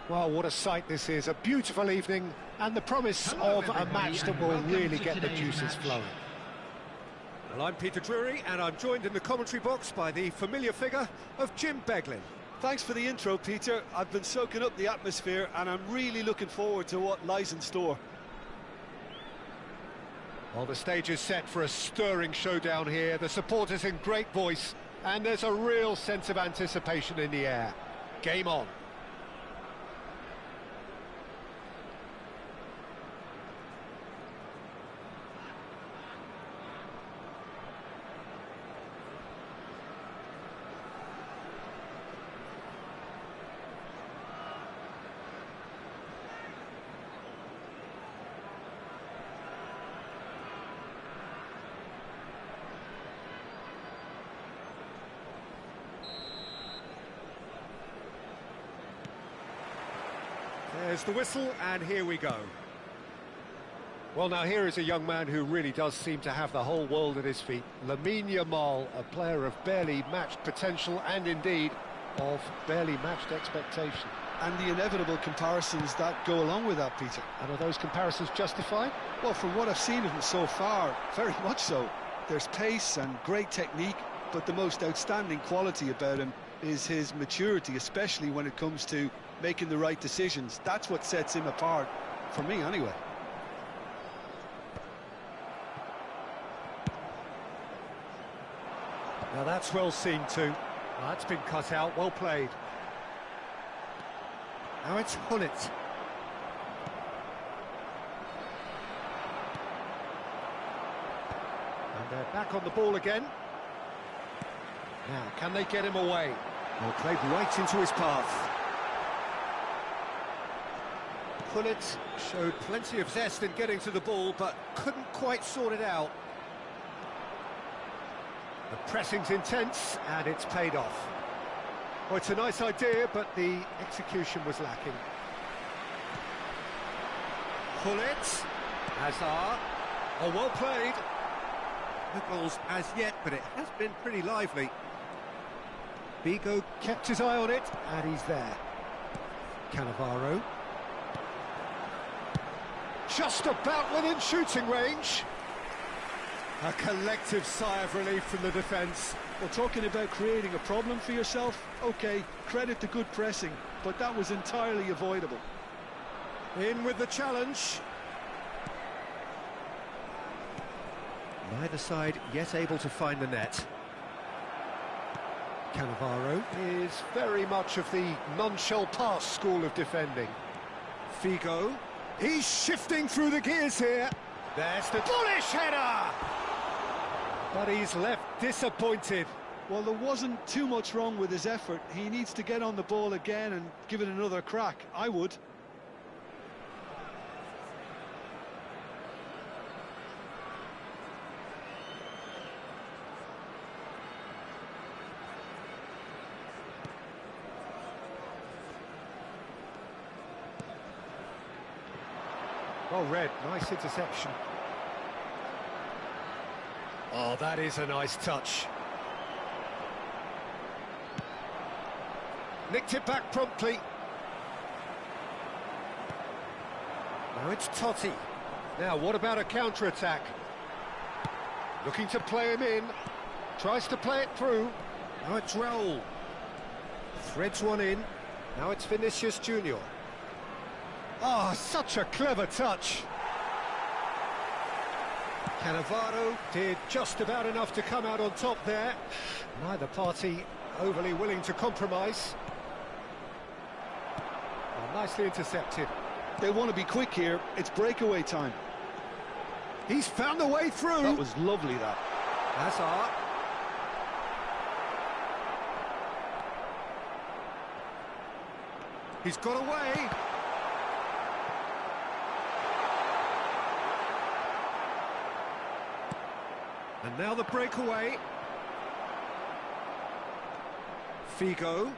Well, what a sight this is. A beautiful evening and the promise of a match that will really get the juices flowing. Well, I'm Peter Drury and I'm joined in the commentary box by the familiar figure of Jim Beglin. Thanks for the intro, Peter. I've been soaking up the atmosphere and I'm really looking forward to what lies in store. Well, the stage is set for a stirring showdown here. The supporters in great voice, and there's a real sense of anticipation in the air. Game on. There's the whistle, and here we go. Well, now here is a young man who really does seem to have the whole world at his feet. Lamine Yamal, a player of barely matched potential and indeed of barely matched expectation. And the inevitable comparisons that go along with that, Peter. And are those comparisons justified? Well, from what I've seen of him so far, very much so. There's pace and great technique, but the most outstanding quality about him is his maturity, especially when it comes to making the right decisions. That's what sets him apart, for me anyway. Now that's well seen too. That's been cut out, well played. Now it's Hullet. And they're back on the ball again. Now, can they get him away? Well, played right into his path. Hullet showed plenty of zest in getting to the ball, but couldn't quite sort it out. The pressing's intense, and it's paid off. Well, it's a nice idea, but the execution was lacking. Hullet, Hazard, oh, well played. No goals as yet, but it has been pretty lively. Figo kept his eye on it, and he's there. Cannavaro. Just about within shooting range. A collective sigh of relief from the defence. Well, talking about creating a problem for yourself, OK, credit to good pressing, but that was entirely avoidable. In with the challenge. Neither side yet able to find the net. Cannavaro is very much of the non-shell pass school of defending. Figo, he's shifting through the gears here. There's the bullish header! But he's left disappointed. Well, there wasn't too much wrong with his effort. He needs to get on the ball again and give it another crack. I would. Well read, nice interception. Oh, that is a nice touch. Nicked it back promptly. Now it's Totti. Now, what about a counter-attack? Looking to play him in. Tries to play it through. Now it's Raul. Threads one in. Now it's Vinicius Junior. Oh, such a clever touch. Cannavaro did just about enough to come out on top there. Neither party overly willing to compromise. Oh, nicely intercepted. They want to be quick here. It's breakaway time. He's found a way through. That was lovely, that. Hazard. He's got away. And now the breakaway. Figo.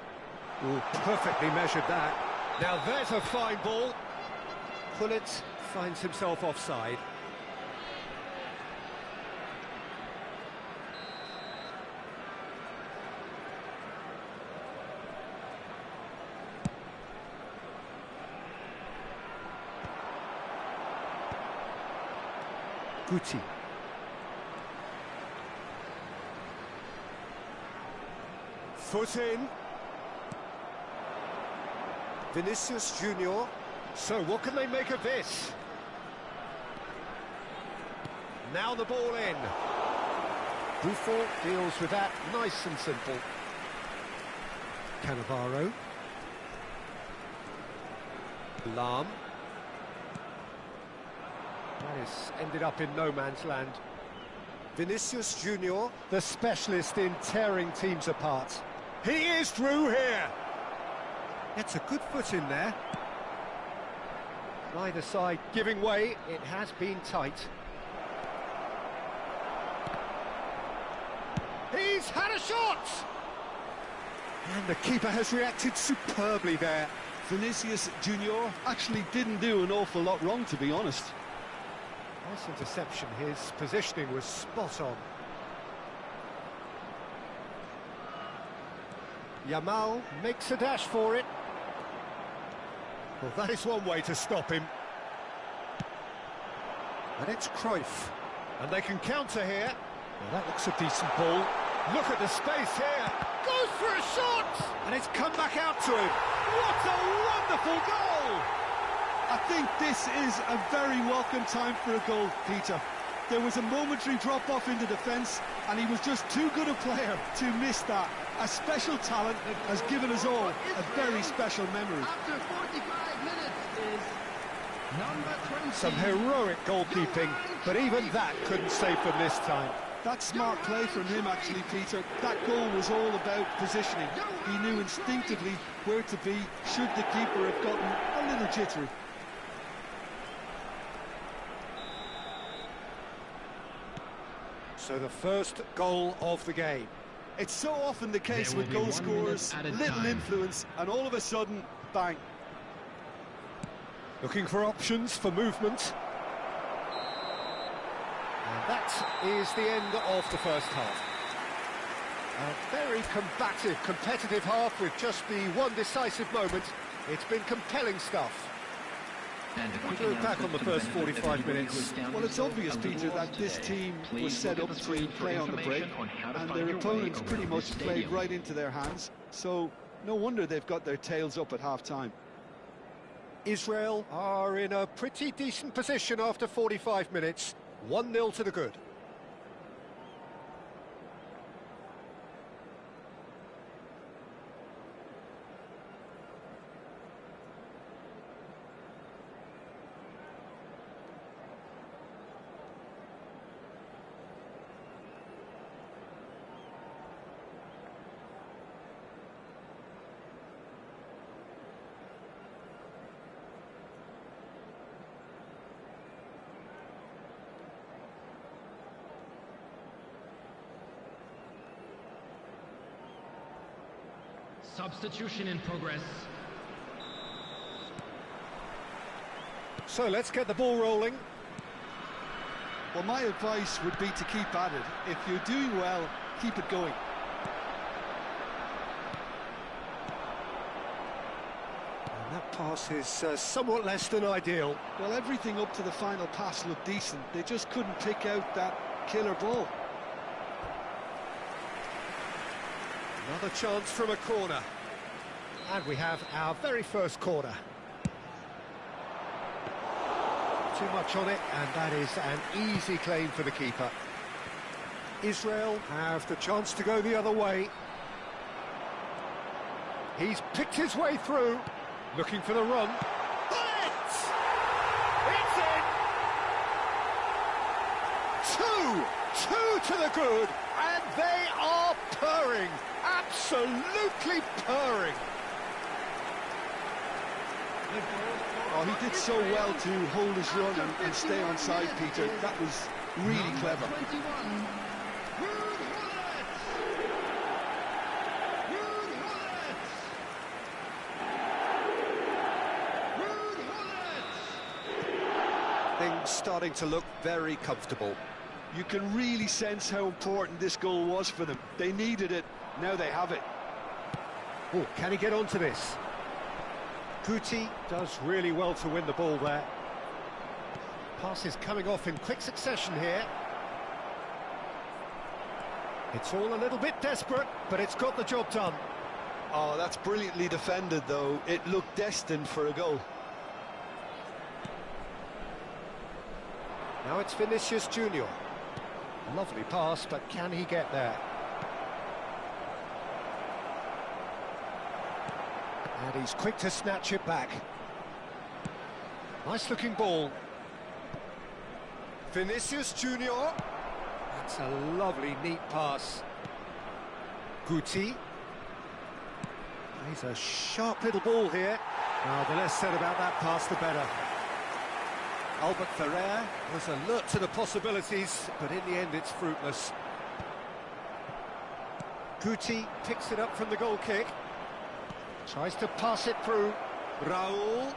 Oh, perfectly measured that. Now there's a fine ball. Hullet finds himself offside. Guti. Foot in. Vinicius Junior. So what can they make of this? Now the ball in. Buffon deals with that nice and simple. Cannavaro. Lam. That has ended up in no man's land. Vinicius Junior, the specialist in tearing teams apart. He is through here. It's a good foot in there. Neither side giving way. It has been tight. He's had a shot! And the keeper has reacted superbly there. Vinicius Junior actually didn't do an awful lot wrong, to be honest. Nice interception. His positioning was spot on. Yamal makes a dash for it. Well, that is one way to stop him. And it's Cruyff. And they can counter here. Well, that looks a decent ball. Look at the space here. Goes for a shot! And it's come back out to him. What a wonderful goal! I think this is a very welcome time for a goal, Peter. There was a momentary drop-off into defence, and he was just too good a player to miss that. A special talent has given us all a very special memory. After 45 minutes is number 20. Some heroic goalkeeping, but even that couldn't save them this time. That's smart play from him, actually, Peter. That goal was all about positioning. He knew instinctively where to be should the keeper have gotten a little jittery. So the first goal of the game. It's so often the case with goal scorers, little influence, and all of a sudden, bang. Looking for options for movement. And that is the end of the first half. A very combative, competitive half with just the one decisive moment. It's been compelling stuff. What do we look back on the first 45 minutes? Well, it's obvious, Peter, that this team was set up to play on the break, and their opponents pretty much played right into their hands, so no wonder they've got their tails up at half-time. Israel are in a pretty decent position after 45 minutes. 1-0 to the good. Substitution in progress. So let's get the ball rolling. Well, my advice would be to keep at it. If you're doing well, keep it going. And that pass is somewhat less than ideal. Well, everything up to the final pass looked decent. They just couldn't pick out that killer ball. Another chance from a corner. And we have our very first corner. Too much on it, and that is an easy claim for the keeper. Israel have the chance to go the other way. He's picked his way through, looking for the run. It's in! Two to the good, and they are purring. Absolutely purring. Oh, he did so well to hold his run and stay on side, Peter. That was really clever. 21. Things starting to look very comfortable. You can really sense how important this goal was for them. They needed it, now they have it. Oh, can he get onto this? Guti does really well to win the ball there. Pass is coming off in quick succession here. It's all a little bit desperate, but it's got the job done. Oh, that's brilliantly defended, though. It looked destined for a goal. Now it's Vinicius Junior. Lovely pass, but can he get there? And he's quick to snatch it back. Nice looking ball. Vinicius Junior. That's a lovely, neat pass. Guti. He's a sharp little ball here. Now, the less said about that pass, the better. Albert Ferrer was alert to the possibilities, but in the end it's fruitless. Guti picks it up from the goal kick. Tries to pass it through. Raul.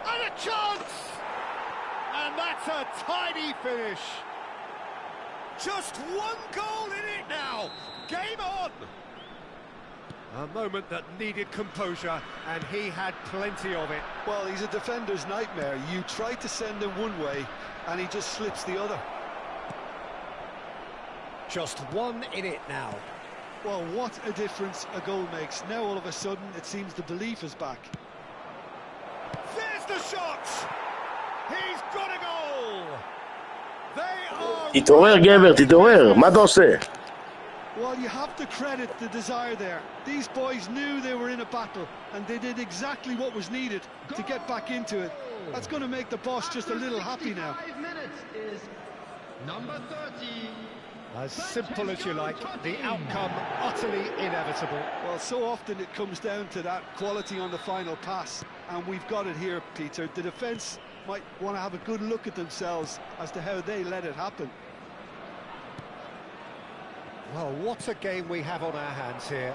And a chance! And that's a tidy finish. Just one goal in it now. Game on! A moment that needed composure, and he had plenty of it. Well, he's a defender's nightmare. You try to send him one way, and he just slips the other. Just one in it now. Well, what a difference a goal makes. Now, all of a sudden, it seems the belief is back. There's the shot! He's got a goal! They are... תתעורר גבר, תתעורר, מה אתה עושה? Well, you have to credit the desire there. These boys knew they were in a battle, and they did exactly what was needed to get back into it. That's going to make the boss just a little happy now. 5 minutes is number 30. As simple as you like, the outcome utterly inevitable. Well, so often it comes down to that quality on the final pass, and we've got it here, Peter. The defence might want to have a good look at themselves as to how they let it happen. Well, what a game we have on our hands here.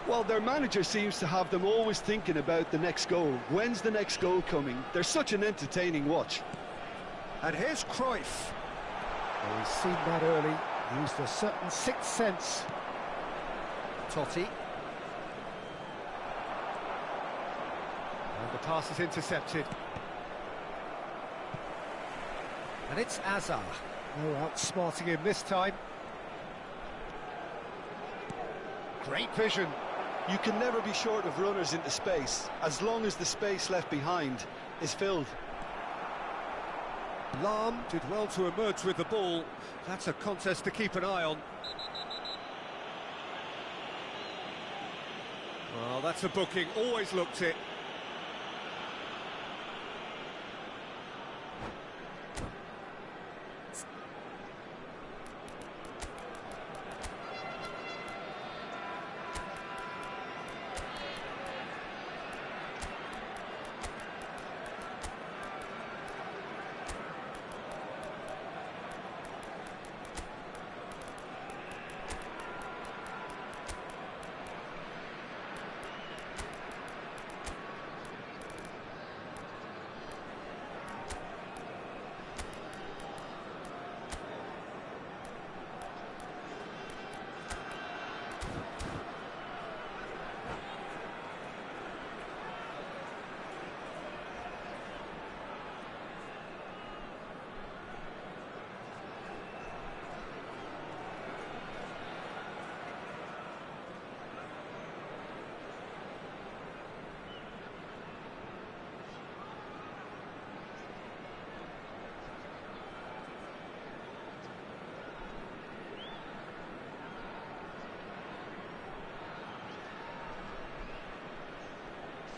Well, their manager seems to have them always thinking about the next goal. When's the next goal coming? They're such an entertaining watch. And here's Cruyff. Well, he's seen that early, used a certain sixth sense. Totti. And the pass is intercepted. And it's Azar. No outsmarting him this time. Great vision. You can never be short of runners into space, as long as the space left behind is filled. Lahm did well to emerge with the ball. That's a contest to keep an eye on. Well, that's a booking. Always looked it.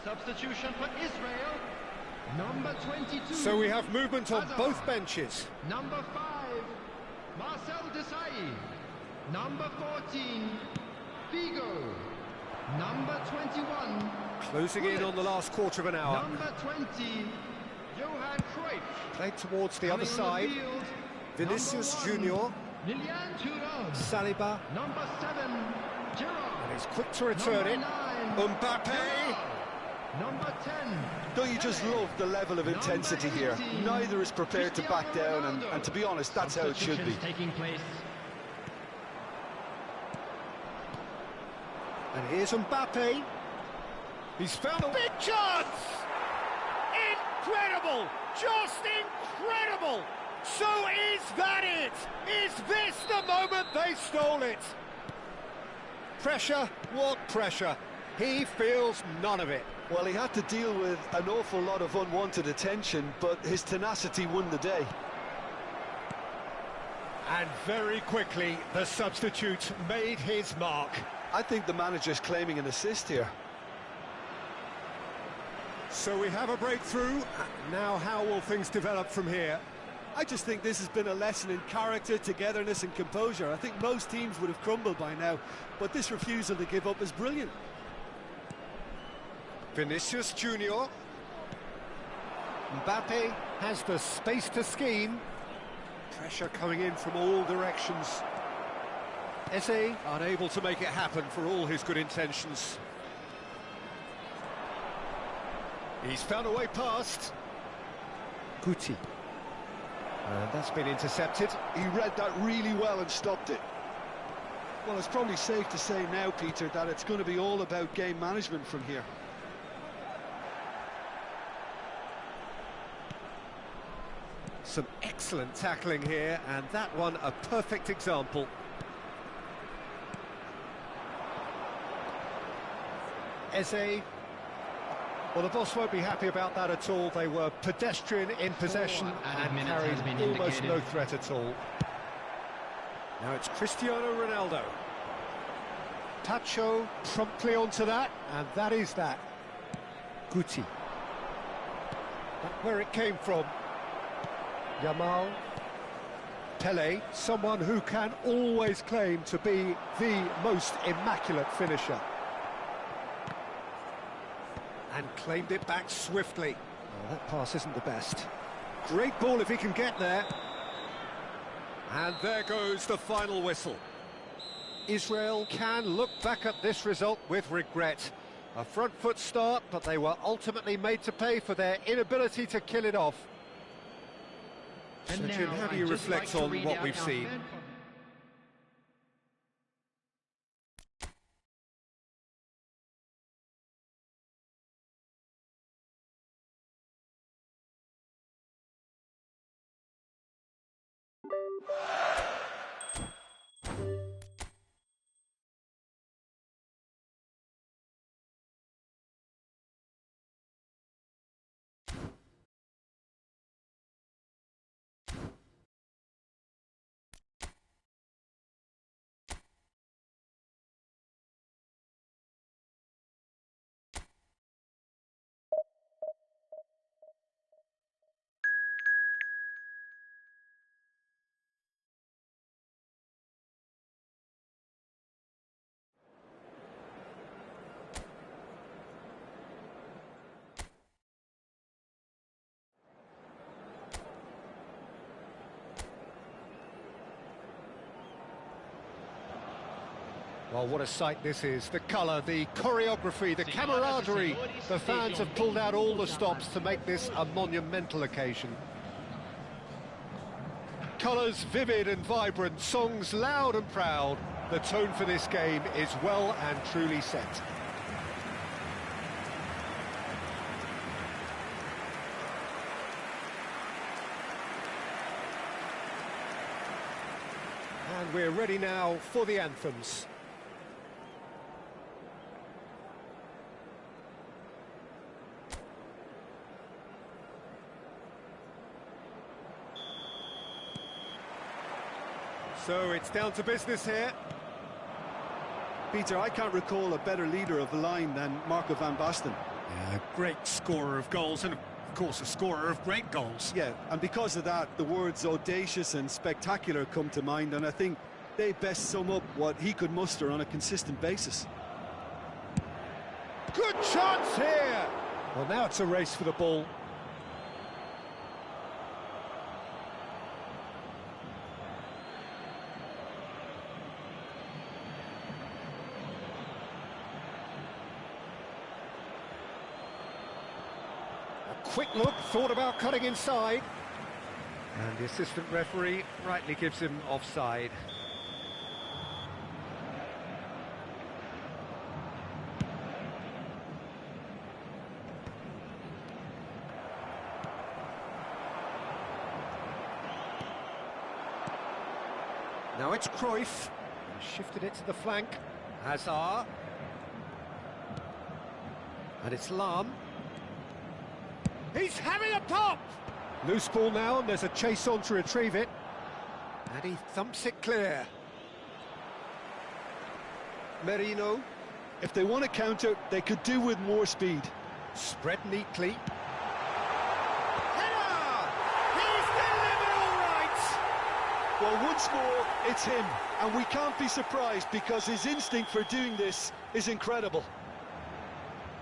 Substitution for Israel. Number 22. So we have movement on both benches. Number 5, Marcel Desailly. Number 14, Figo. Number 21. Closing in on the last quarter of an hour. Number 20, Johan Cruyff. Played towards the other side. Vinicius Junior. Lilian Thuram. Saliba. Number 7, Giroud. And he's quick to return it. Mbappe. Number 10. Don't you just love the level of intensity here? Neither is prepared to back down, and to be honest, that's how it should be. Taking place. And here's Mbappe. He's found a big chance! Incredible! Just incredible! So is that it? it! Is this the moment they stole it? Pressure? What pressure? He feels none of it. Well, he had to deal with an awful lot of unwanted attention, but his tenacity won the day. And very quickly, the substitute made his mark. I think the manager's claiming an assist here. So we have a breakthrough. Now how will things develop from here? I just think this has been a lesson in character, togetherness and composure. I think most teams would have crumbled by now, but this refusal to give up is brilliant. Vinicius Junior. Mbappe has the space to scheme. Pressure coming in from all directions. Eze unable to make it happen for all his good intentions. He's found a way past. Guti. And that's been intercepted. He read that really well and stopped it. Well, it's probably safe to say now, Peter, that it's going to be all about game management from here. Some excellent tackling here, and that one a perfect example. Eze. Well, the boss won't be happy about that at all. They were pedestrian in possession and carried almost no threat at all. Now it's Cristiano Ronaldo. Tacho promptly onto that, and that is that. Guti. That's where it came from. Yamal. Pele, someone who can always claim to be the most immaculate finisher. And claimed it back swiftly. Oh, that pass isn't the best. Great ball if he can get there. And there goes the final whistle. Israel can look back at this result with regret. A front foot start, but they were ultimately made to pay for their inability to kill it off. So, Jim, how do you reflect on what we've seen? Well, what a sight this is. The colour, the choreography, the camaraderie. The fans have pulled out all the stops to make this a monumental occasion. Colours vivid and vibrant, songs loud and proud. The tone for this game is well and truly set. And we're ready now for the anthems. So it's down to business here. Peter, I can't recall a better leader of the line than Marco van Basten. Yeah, a great scorer of goals and, of course, a scorer of great goals. Yeah, and because of that, the words audacious and spectacular come to mind, and I think they best sum up what he could muster on a consistent basis. Good chance here! Well, now it's a race for the ball. Quick look, thought about cutting inside. And the assistant referee rightly gives him offside. Now it's Cruyff. He shifted it to the flank. Hazard. And it's Lam. He's having a pop! Loose ball now, and there's a chase on to retrieve it. And he thumps it clear. Merino. If they want to counter, they could do with more speed. Spread neatly. Header! He's delivered all right! Well, once more, it's him. And we can't be surprised because his instinct for doing this is incredible.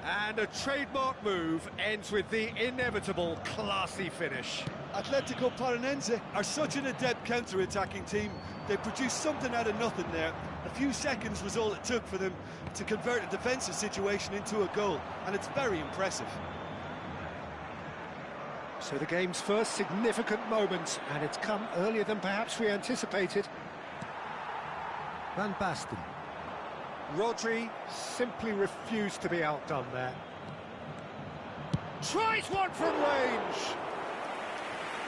And a trademark move ends with the inevitable classy finish. Atletico Paranense are such an adept counter-attacking team. They produced something out of nothing there. A few seconds was all it took for them to convert a defensive situation into a goal, and it's very impressive. So the game's first significant moment, and it's come earlier than perhaps we anticipated. Van Basten. Rodri simply refused to be outdone there. Tries one from range!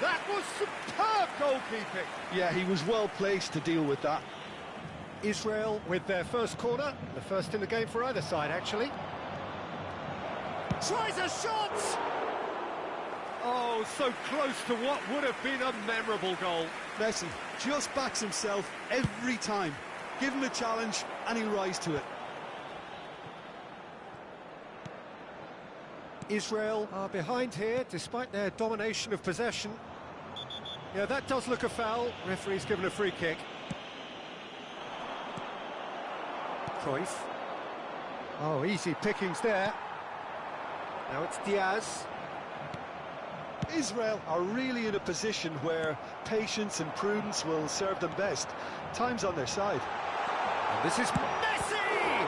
That was superb goalkeeping! Yeah, he was well placed to deal with that. Israel with their first corner, the first in the game for either side, actually. Tries a shot! Oh, so close to what would have been a memorable goal. Messi just backs himself every time. Give him a challenge and he'll rise to it. Israel are behind here, despite their domination of possession. Yeah, that does look a foul. Referee's given a free kick. Cruyff. Oh, easy pickings there. Now it's Diaz. Israel are really in a position where patience and prudence will serve them best. Time's on their side. And this is Messi!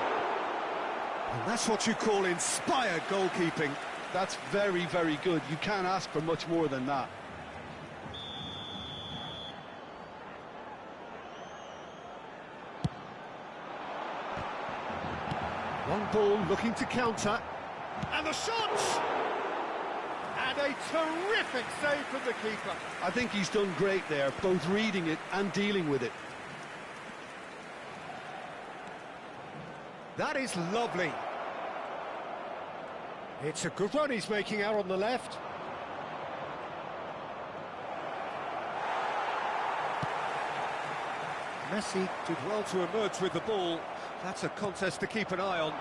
And that's what you call inspired goalkeeping. That's very, very good. You can't ask for much more than that. Long ball looking to counter. And the shot! And a terrific save from the keeper. I think he's done great there, both reading it and dealing with it. That is lovely. It's a good run he's making out on the left. Messi did well to emerge with the ball. That's a contest to keep an eye on.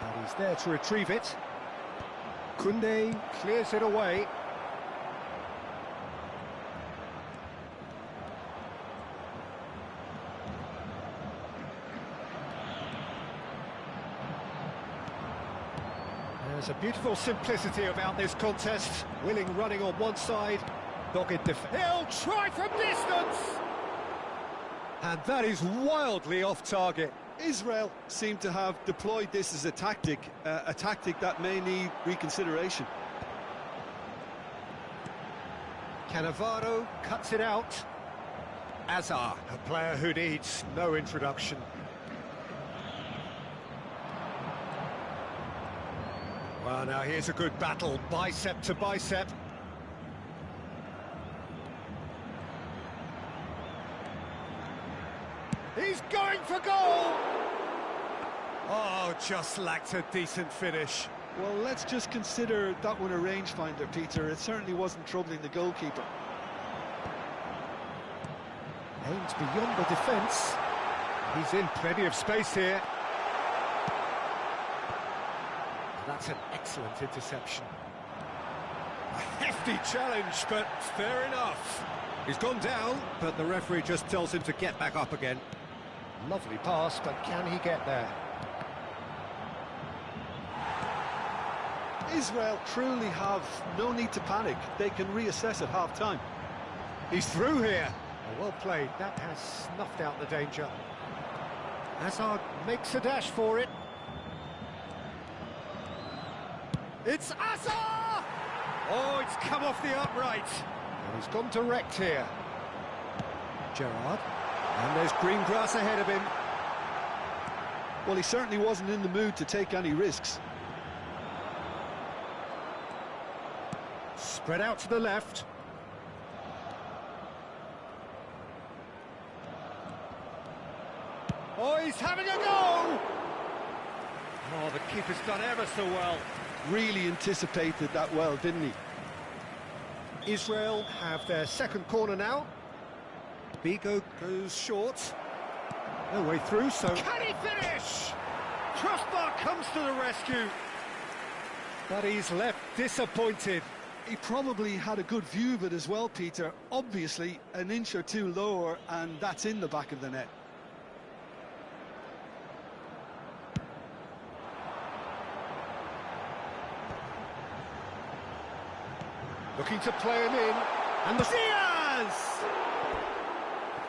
And he's there to retrieve it. Koundé clears it away. There's a beautiful simplicity about this contest. Willing running on one side, dogged defense. He'll try from distance! And that is wildly off target. Israel seem to have deployed this as a tactic that may need reconsideration. Cannavaro cuts it out. Hazard, a player who needs no introduction. Well, now here's a good battle, bicep to bicep. He's going for goal! Oh, just lacked a decent finish. Well, let's just consider that one a rangefinder, Peter. It certainly wasn't troubling the goalkeeper. Aims beyond the defence. He's in plenty of space here. That's an excellent interception. A hefty challenge, but fair enough. He's gone down, but the referee just tells him to get back up again. Lovely pass, but can he get there? Israel truly have no need to panic. They can reassess at half-time. He's through here. Oh, well played. That has snuffed out the danger. Hazard makes a dash for it. It's Hazard! Oh, it's come off the upright. And he's gone direct here. Gerrard. And there's green grass ahead of him. Well, he certainly wasn't in the mood to take any risks. Spread out to the left. Oh, he's having a go! Oh, the keeper's done ever so well. Really anticipated that well, didn't he? Israel have their second corner now. Bigo goes short. No way through, so... Can he finish? Crossbar comes to the rescue. But he's left disappointed. He probably had a good view of it as well, Peter. Obviously, an inch or two lower, and that's in the back of the net. Looking to play him in. And the... Diaz!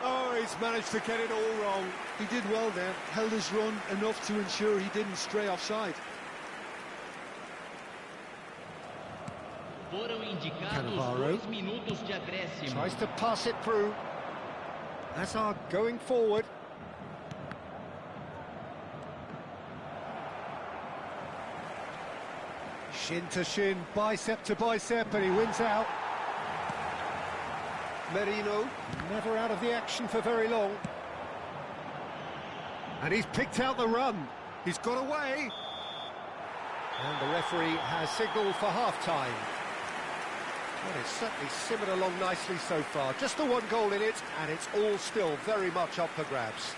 Oh, he's managed to get it all wrong. He did well there, held his run enough to ensure he didn't stray offside. Foram indicados Cannavaro 2 minutos de acréscimo. tries to pass it through. Hazard going forward. Shin to shin, bicep to bicep, and he wins out. Merino, never out of the action for very long. And he's picked out the run. He's got away. And the referee has signalled for half-time. Well, it's certainly simmered along nicely so far. Just the one goal in it, and it's all still very much up for grabs.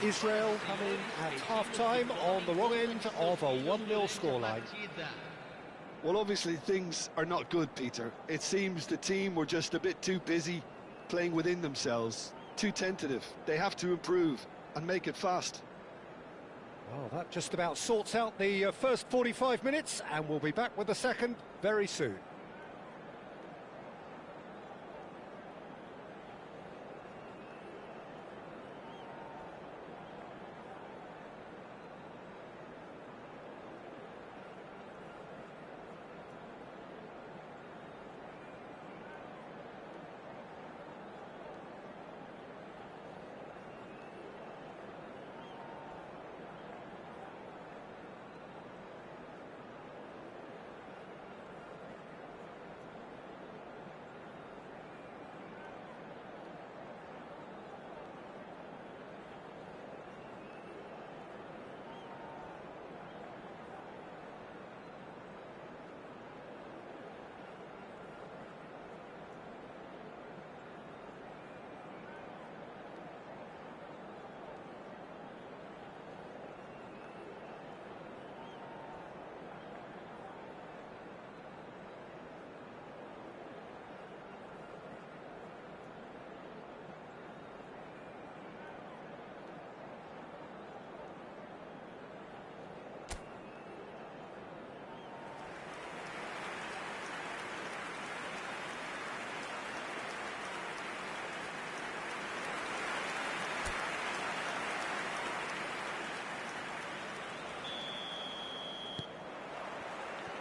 Israel coming at half-time on the wrong end of a 1-0 scoreline. Well, obviously things are not good, Peter. It seems the team were just a bit too busy playing within themselves, too tentative. They have to improve and make it fast. Well, that just about sorts out the first 45 minutes, and we'll be back with the second very soon.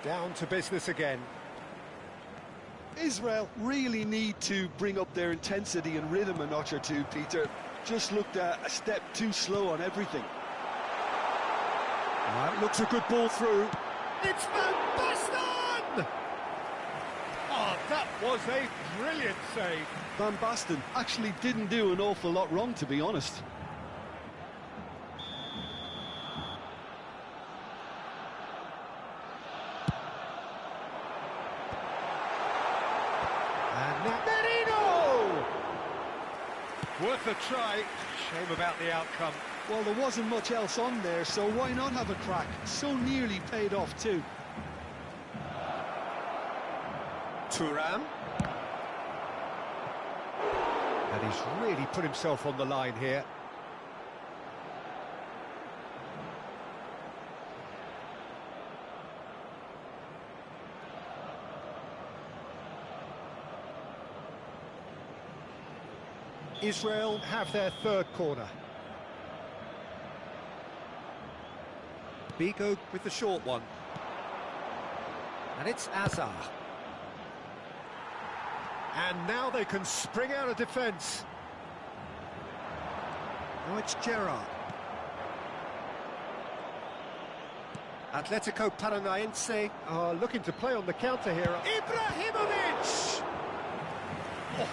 Down to business again. Israel really need to bring up their intensity and rhythm a notch or two, Peter. Just looked a step too slow on everything. That looks a good ball through. It's Van Basten! Oh, that was a brilliant save. Van Basten actually didn't do an awful lot wrong, to be honest. Worth a try. Shame about the outcome. Well, there wasn't much else on there, so why not have a crack? So nearly paid off too. Thuram. And he's really put himself on the line here. Israel have their third corner. Bigo with the short one. And it's Hazard. And now they can spring out of defence. Now it's Gerrard. Atletico Paranaense are looking to play on the counter here. Ibrahimovic! Oh,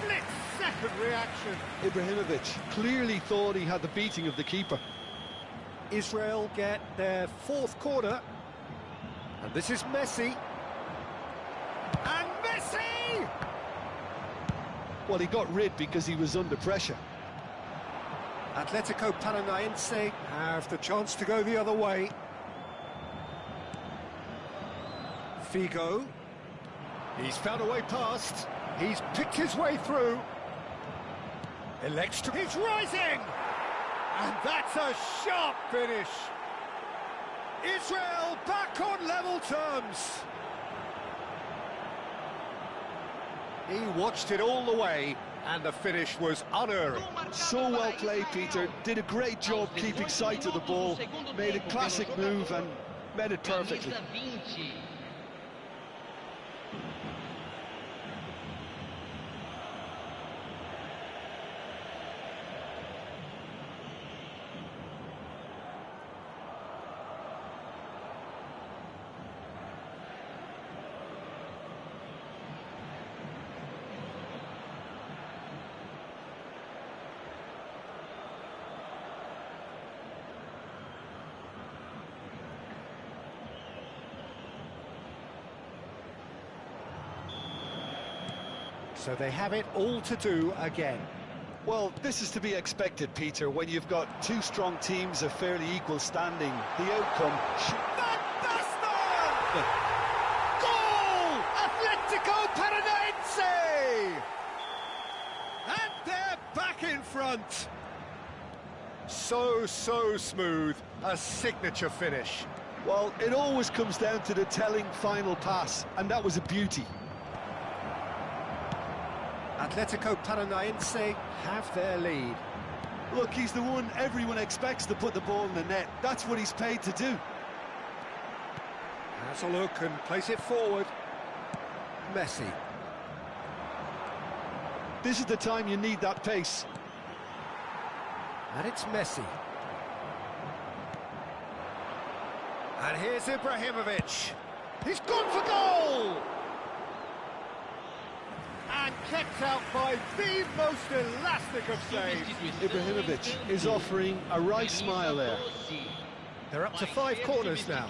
split second significant reaction. Ibrahimovic clearly thought he had the beating of the keeper. Israel get their fourth corner. And this is Messi. And Messi! Well, he got rid because he was under pressure. Atletico Paranaense have the chance to go the other way. Figo. He's found a way past. He's picked his way through. Elects to... He's rising! And that's a sharp finish. Israel back on level terms. He watched it all the way, and the finish was unerring. So well played, Peter. Did a great job keeping sight of the ball. Made a classic move and met it perfectly. So they have it all to do again. Well, this is to be expected, Peter, when you've got two strong teams of fairly equal standing. The outcome should... Fantastic! Goal! Atletico Paranaense! And they're back in front. So smooth. A signature finish. Well, it always comes down to the telling final pass, and that was a beauty. Atletico Paranaense have their lead. Look, he's the one everyone expects to put the ball in the net. That's what he's paid to do. Has a look and place it forward. Messi. This is the time you need that pace. And it's Messi. And here's Ibrahimovic. He's gone for goal! And kept out by the most elastic of saves. Ibrahimovic is offering a right smile there. They're up to 5 corners now.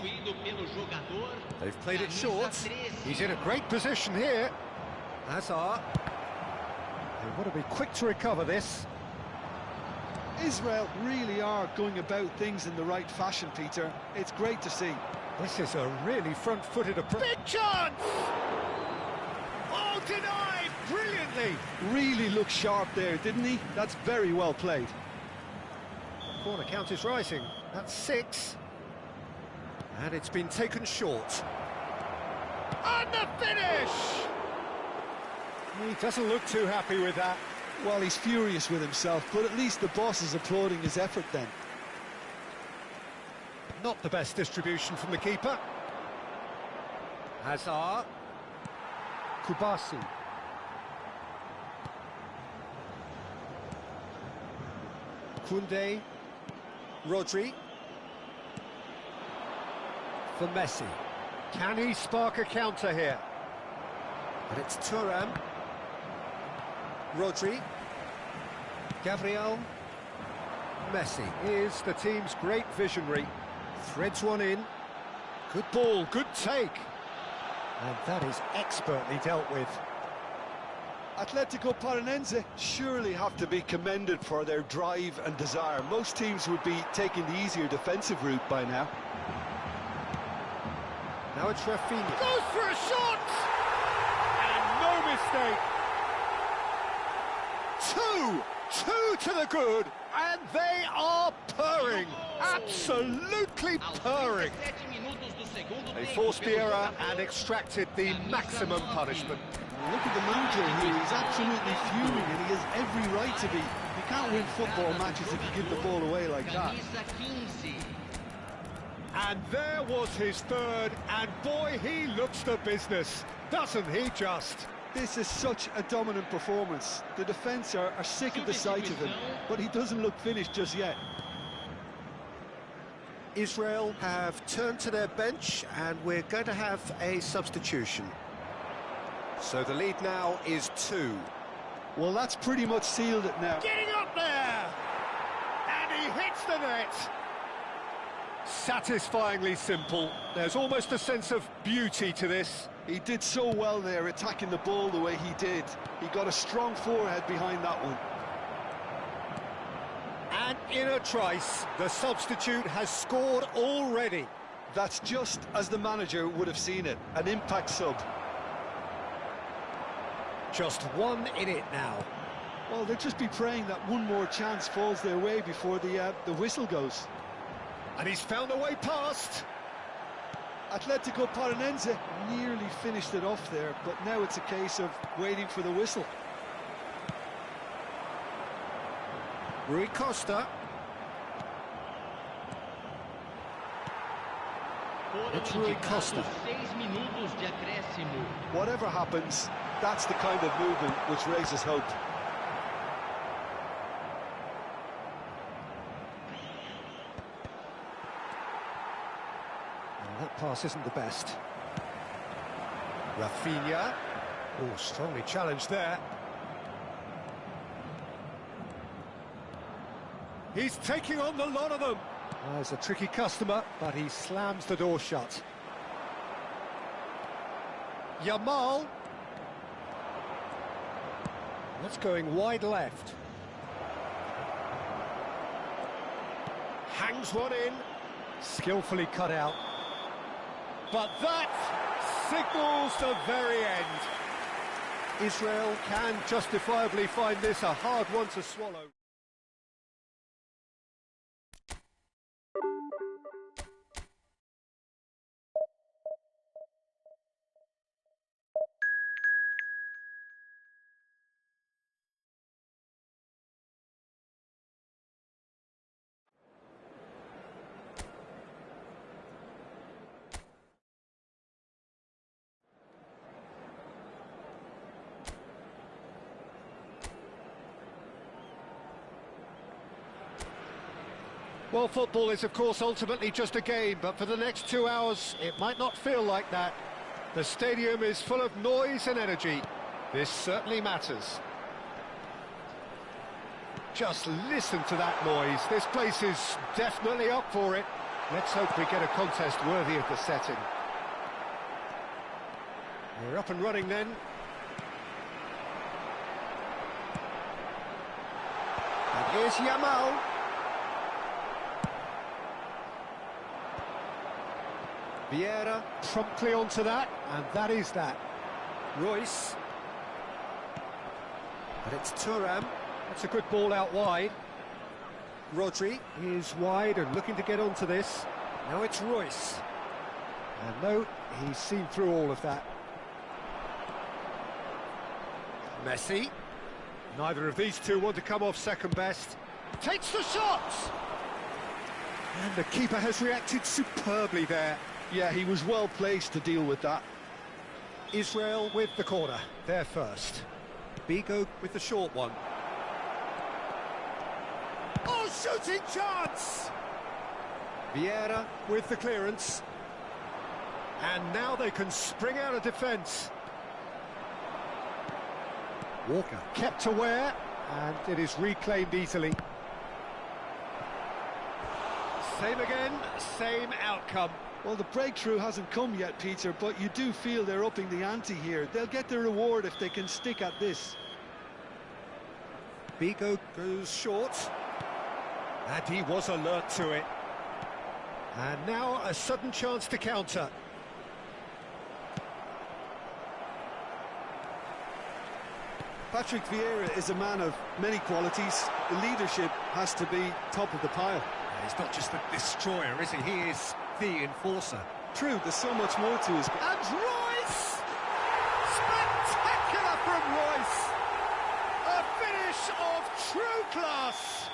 They've played it short. He's in a great position here. Hazard. They want to be quick to recover this. Israel really are going about things in the right fashion, Peter. It's great to see. This is a really front-footed approach. Big chance! Oh, denied brilliantly. Really looked sharp there, didn't he? That's very well played. Corner count is rising. That's 6. And it's been taken short. And the finish! He doesn't look too happy with that. Well, he's furious with himself, but at least the boss is applauding his effort then. Not the best distribution from the keeper. Hazard. Kubasi. Koundé. Rodri. For Messi. Can he spark a counter here? And it's Thuram. Rodri. Gabriel. Messi is the team's great visionary. Threads one in. Good ball, good take. And that is expertly dealt with. Atletico Paranaense surely have to be commended for their drive and desire. Most teams would be taking the easier defensive route by now. Now it's Rafinha. Goes for a shot! And no mistake. 2 to the good, and they are purring. Absolutely purring. They forced the error and extracted the maximum punishment. Look at the manager here, he's absolutely fuming and he has every right to be. You can't win football matches if you give the ball away like that. And there was his third, and boy, he looks the business, doesn't he just? This is such a dominant performance. The defence are sick of the sight of him, but he doesn't look finished just yet. Israel have turned to their bench, and we're going to have a substitution. So the lead now is 2. Well, that's pretty much sealed it now. Getting up there! And he hits the net! Satisfyingly simple. There's almost a sense of beauty to this. He did so well there, attacking the ball the way he did. He got a strong forehead behind that one. And in a trice, the substitute has scored already. That's just as the manager would have seen it, an impact sub. Just one in it now. Well, they'll just be praying that one more chance falls their way before the whistle goes. And he's found a way past. Atletico Paranense nearly finished it off there, but now it's a case of waiting for the whistle. Rui Costa. It's Rui Costa. Whatever happens, that's the kind of movement which raises hope. That pass isn't the best. Rafinha. Oh, strongly challenged there. He's taking on the lot of them. There's a tricky customer, but he slams the door shut. Yamal. That's going wide left. Hangs one in. Skillfully cut out. But that signals the very end. Israel can justifiably find this a hard one to swallow. Well, football is, of course, ultimately just a game, but for the next 2 hours, it might not feel like that. The stadium is full of noise and energy. This certainly matters. Just listen to that noise. This place is definitely up for it. Let's hope we get a contest worthy of the setting. We're up and running then. And here's Yamal. Vieira promptly onto that, and that is that. Royce. But it's Thuram. That's a good ball out wide. Rodri is wide and looking to get onto this. Now it's Royce. And no, he's seen through all of that. Messi. Neither of these two want to come off second best. Takes the shot! And the keeper has reacted superbly there. Yeah, he was well placed to deal with that. Israel with the corner, they're first. Bigo with the short one. Oh, shooting chance! Vieira with the clearance. And now they can spring out of defence. Walker kept aware, and it is reclaimed easily. Same again, same outcome. Well, the breakthrough hasn't come yet, Peter, but you do feel they're upping the ante here. They'll get their reward if they can stick at this. Bigo goes short. And he was alert to it. And now a sudden chance to counter. Patrick Vieira is a man of many qualities. The leadership has to be top of the pile. He's not just a destroyer, is he? He is the enforcer. True, there's so much more to his... And Royce! Spectacular from Royce! A finish of true class!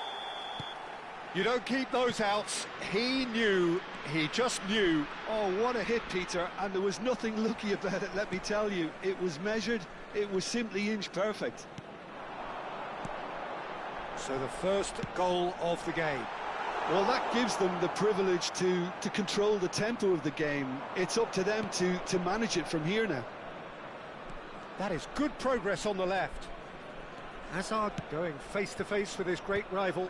You don't keep those outs. He knew, he just knew. Oh, what a hit, Peter, and there was nothing lucky about it, let me tell you. It was measured, it was simply inch perfect. So the first goal of the game. Well, that gives them the privilege to control the tempo of the game. It's up to them to manage it from here now. That is good progress on the left. Hazard going face to face with his great rival.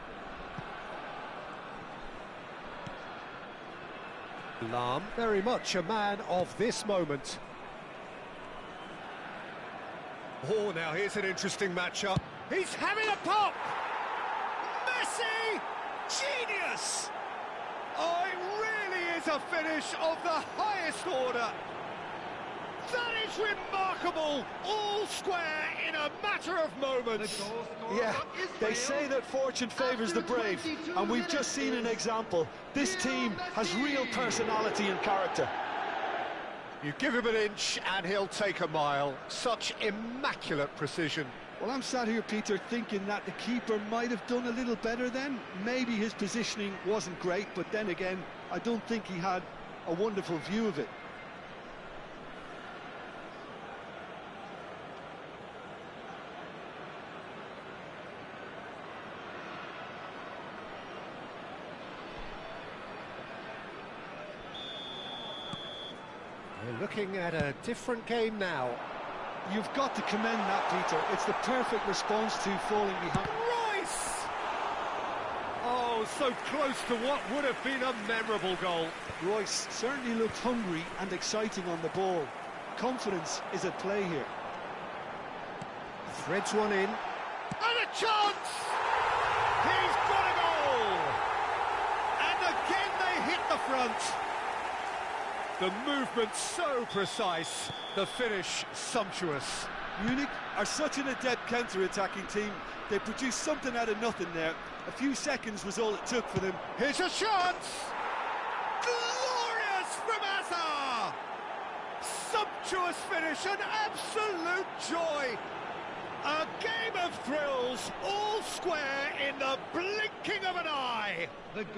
Lahm, very much a man of this moment. Oh, now here's an interesting matchup. He's having a pop! Messi! Genius! Oh, it really is a finish of the highest order. That is remarkable! All square in a matter of moments. Yeah, they say that fortune favours the brave, and we've just seen an example. This team has real personality and character. You give him an inch and he'll take a mile. Such immaculate precision. Well, I'm sat here, Peter, thinking that the keeper might have done a little better then. Maybe his positioning wasn't great, but then again, I don't think he had a wonderful view of it. We're looking at a different game now. You've got to commend that, Peter. It's the perfect response to falling behind. Royce! Oh, so close to what would have been a memorable goal. Royce certainly looked hungry and exciting on the ball. Confidence is at play here. Threads one in. And a chance! He's got a goal! And again they hit the front. The movement so precise, the finish sumptuous. Munich are such an adept counter-attacking team. They produced something out of nothing there. A few seconds was all it took for them. Here's a chance! Glorious from Hazard! Sumptuous finish, an absolute joy! A game of thrills, all square in the blinking of an eye!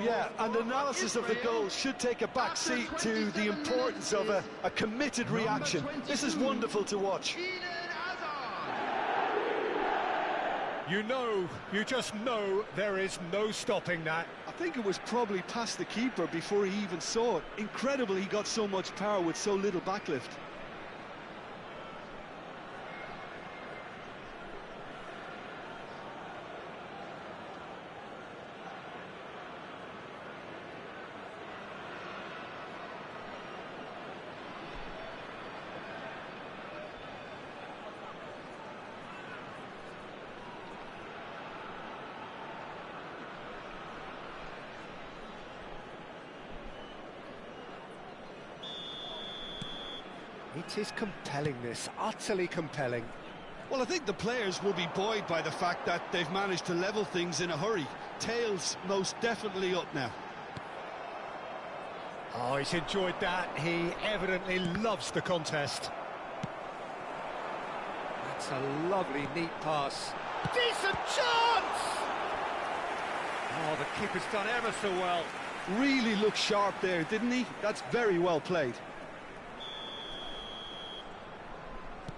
Yeah, and analysis of the goal should take a back seat to the importance of a committed reaction. This is wonderful to watch. You just know there is no stopping that. I think it was probably past the keeper before he even saw it. Incredible he got so much power with so little backlift. It is compelling, this, utterly compelling. Well, I think the players will be buoyed by the fact that they've managed to level things in a hurry. Tails most definitely up now. Oh, he's enjoyed that. He evidently loves the contest. That's a lovely, neat pass. Decent chance! Oh, the keeper's done ever so well. Really looked sharp there, didn't he? That's very well played.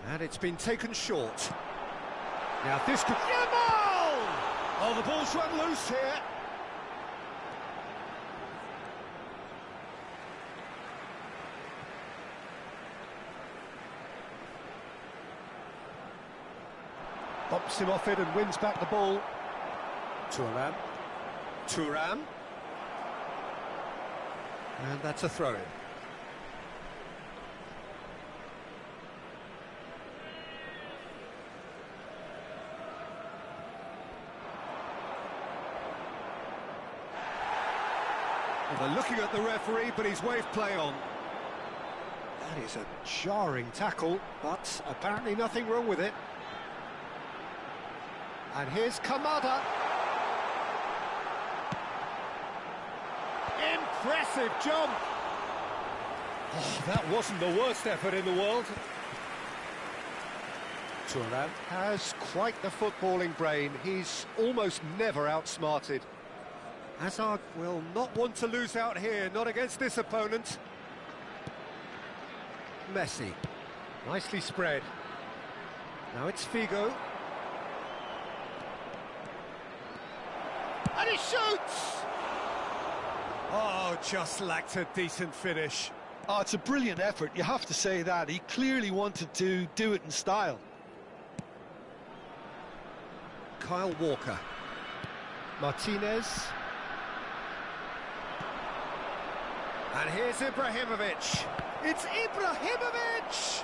And it's been taken short. Now this could... Yamal! Oh, the ball's run loose here. Bumps him off it and wins back the ball. Thuram. And that's a throw-in. Well, they're looking at the referee, but he's waved play on. That is a jarring tackle, but apparently nothing wrong with it. And here's Kamada. Impressive jump. Oh, that wasn't the worst effort in the world. Thuram has quite the footballing brain. He's almost never outsmarted. Hazard will not want to lose out here, not against this opponent. Messi, nicely spread. Now it's Figo. And he shoots! Oh, just lacked a decent finish. Oh, it's a brilliant effort, you have to say that. He clearly wanted to do it in style. Kyle Walker. Martinez. And here's Ibrahimovic. It's Ibrahimovic!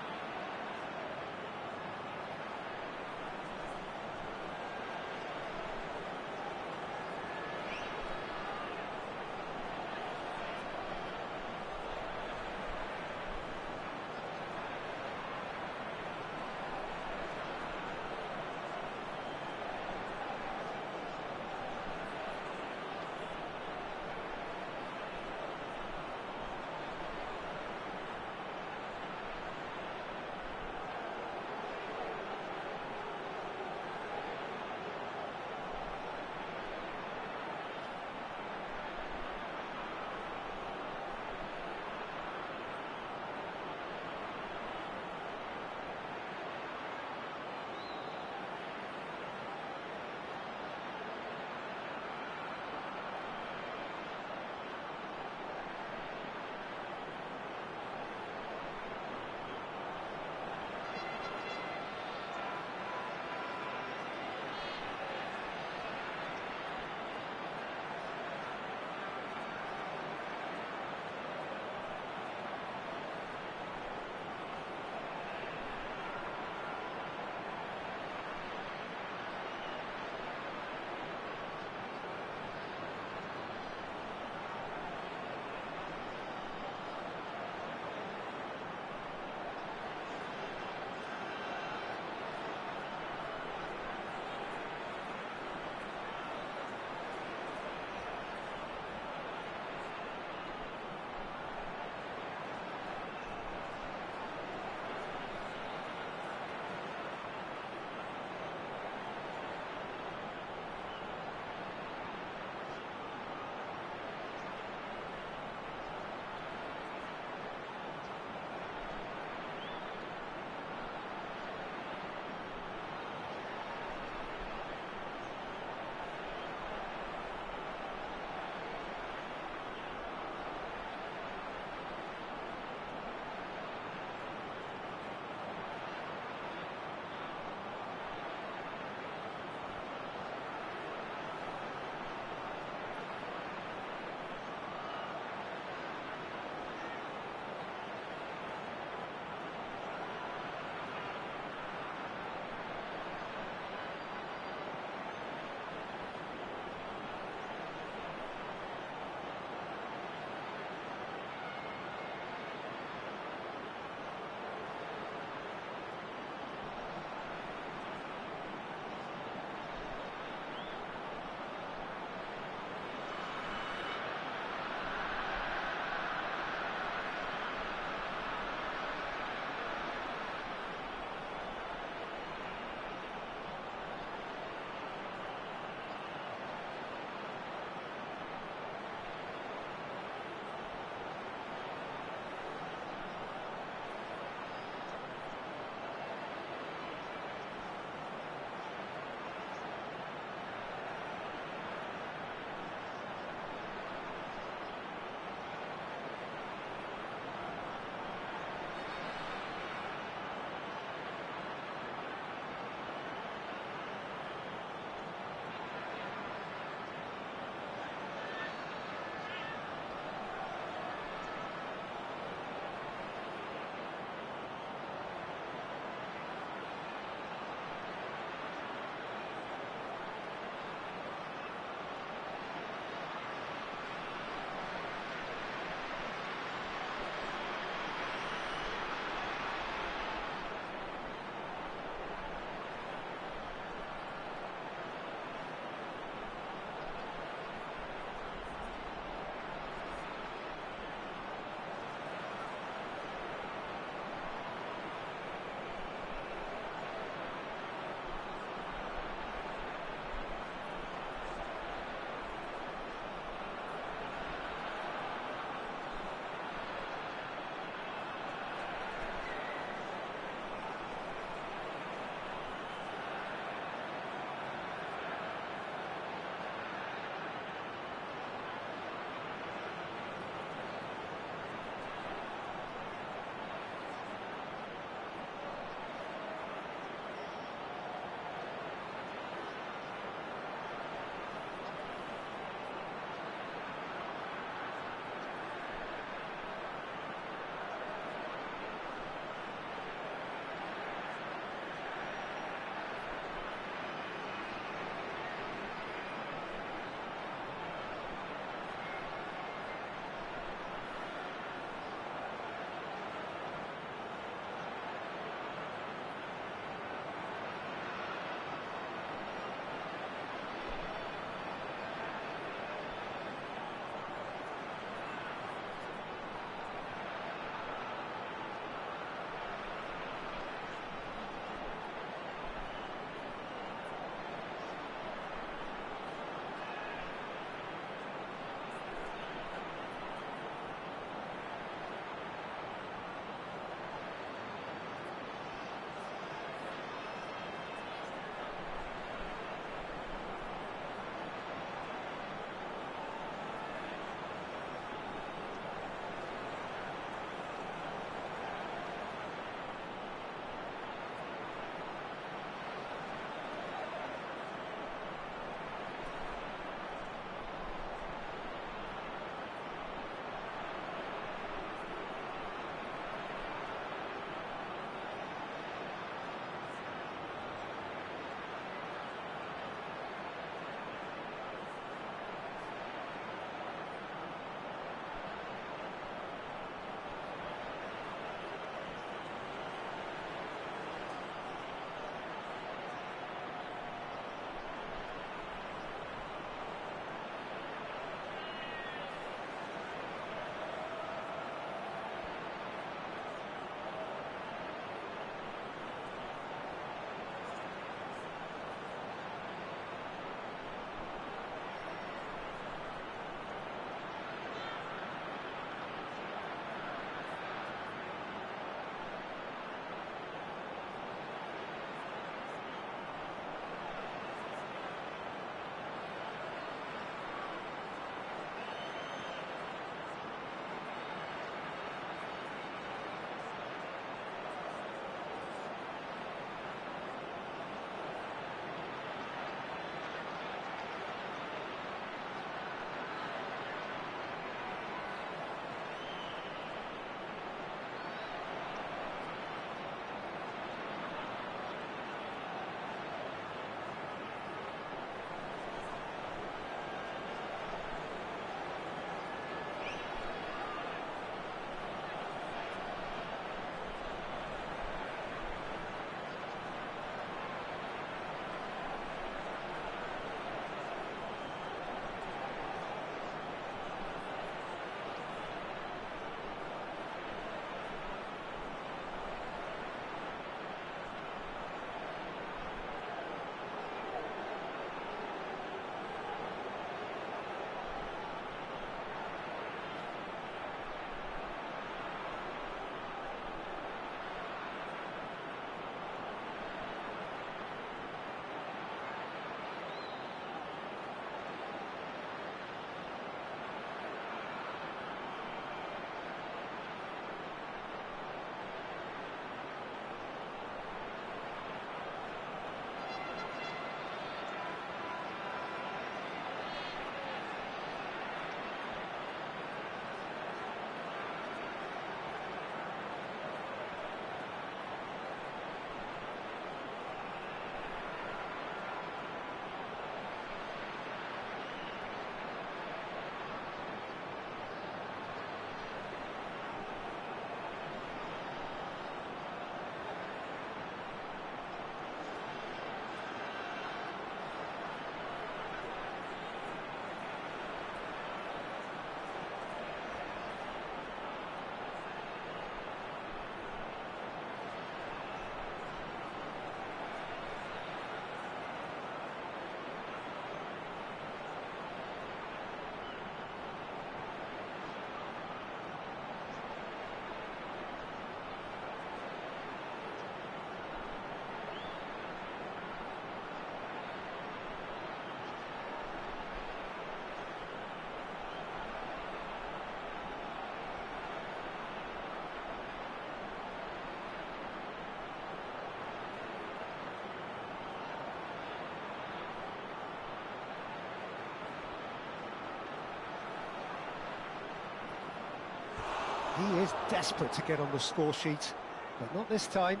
is desperate to get on the score sheet, but not this time.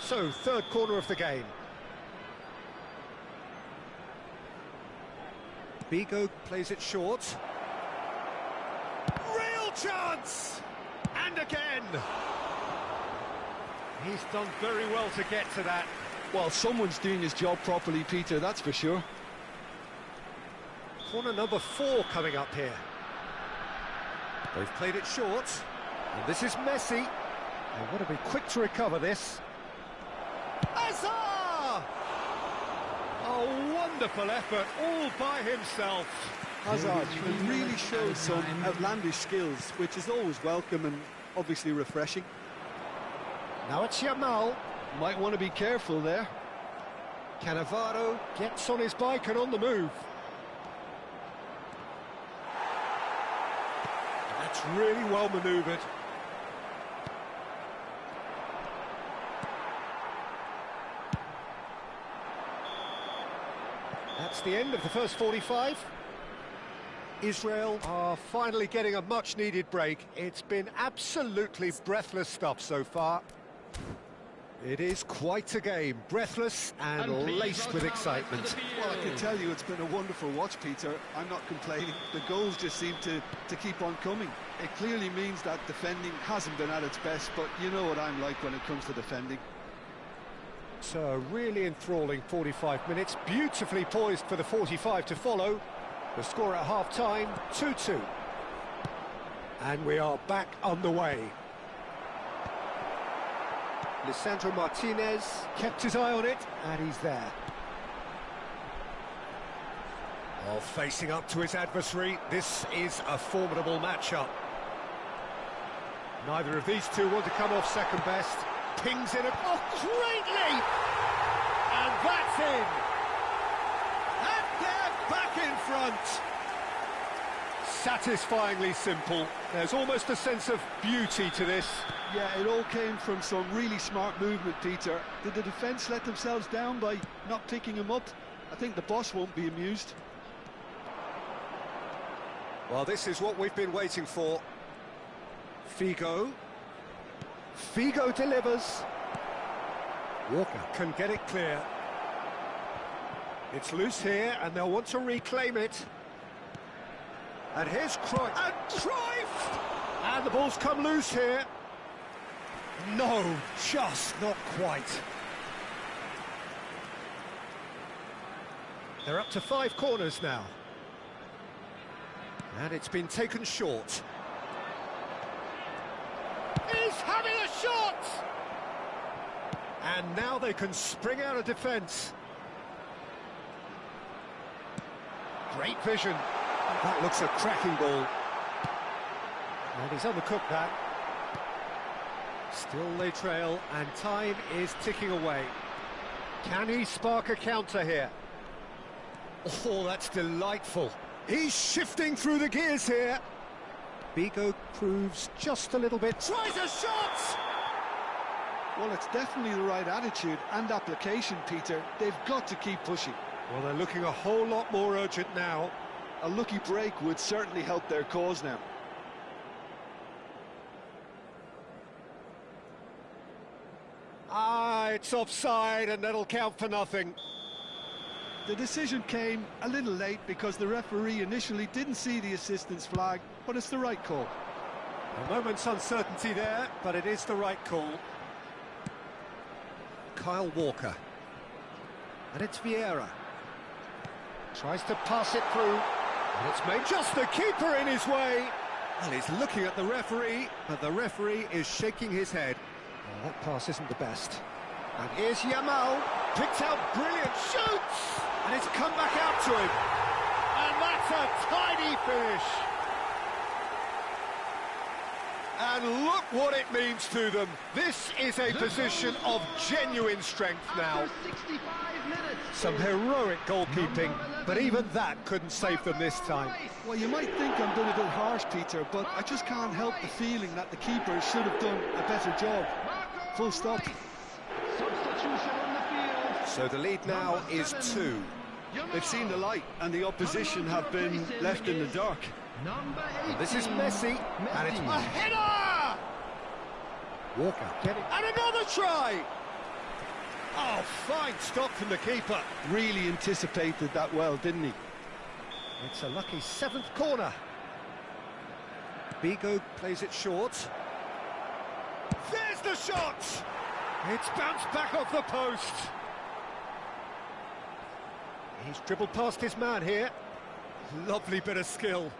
So, third corner of the game. Vigo plays it short. Real chance! And again! He's done very well to get to that. Well, someone's doing his job properly, Peter, that's for sure. Corner number 4 coming up here. They've played it short, and this is Messi. They want to be quick to recover this. Hazard! A wonderful effort, all by himself. Hazard really showed some outlandish skills, which is always welcome and obviously refreshing. Now it's Yamal. Might want to be careful there. Cannavaro gets on his bike and on the move. That's really well manoeuvred. That's the end of the first 45. Israel are finally getting a much-needed break. It's been absolutely breathless stuff so far. It is quite a game, breathless and laced with excitement. Well, I can tell you it's been a wonderful watch, Peter. I'm not complaining. The goals just seem to keep on coming. It clearly means that defending hasn't been at its best, but you know what I'm like when it comes to defending. So a really enthralling 45 minutes, beautifully poised for the 45 to follow. The score at half-time, 2-2. And we are back on the way. Lisandro Martinez kept his eye on it, and he's there. Well, facing up to his adversary, this is a formidable matchup. Neither of these two want to come off second best. Pings in a... Oh, great leap! And that's in! And they're back in front! Satisfyingly simple. There's almost a sense of beauty to this. Yeah, it all came from some really smart movement, Peter. Did the defence let themselves down by not picking him up? I think the boss won't be amused. Well, this is what we've been waiting for. Figo. Figo delivers. Walker can get it clear. It's loose here, and they'll want to reclaim it. And here's Cruyff. And Cruyff! And the ball's come loose here. No, just not quite. They're up to 5 corners now. And it's been taken short. He's having a shot! And now they can spring out of defence. Great vision. That looks a cracking ball. And he's undercooked that. Still they trail, and time is ticking away. Can he spark a counter here? Oh, that's delightful. He's shifting through the gears here. Vigo proves just a little bit. Tries a shot! Well, it's definitely the right attitude and application, Peter. They've got to keep pushing. Well, they're looking a whole lot more urgent now. A lucky break would certainly help their cause now. Ah, it's offside, and that'll count for nothing. The decision came a little late because the referee initially didn't see the assistance flag, but it's the right call. A moment's uncertainty there, but it is the right call. Kyle Walker. And it's Vieira. Tries to pass it through. And it's made just the keeper in his way. Well, he's looking at the referee, but the referee is shaking his head. Well, that pass isn't the best. And here's Yamal. Picks out brilliant, shoots! And it's come back out to him. And that's a tidy finish. And look what it means to them. This is a position of genuine strength now. Some heroic goalkeeping, but even that couldn't save them this time. Well, you might think I'm being a bit harsh, Peter, but I just can't help the feeling that the keeper should have done a better job. Full stop. So the lead now is 2. They've seen the light, and the opposition have been left in the dark. Number 18. This is Messi, and it's a header! Walker getting... And another try! Oh, fine stop from the keeper. Really anticipated that well, didn't he? It's a lucky 7th corner. Bigo plays it short. There's the shot! It's bounced back off the post. He's dribbled past his man here. Lovely bit of skill.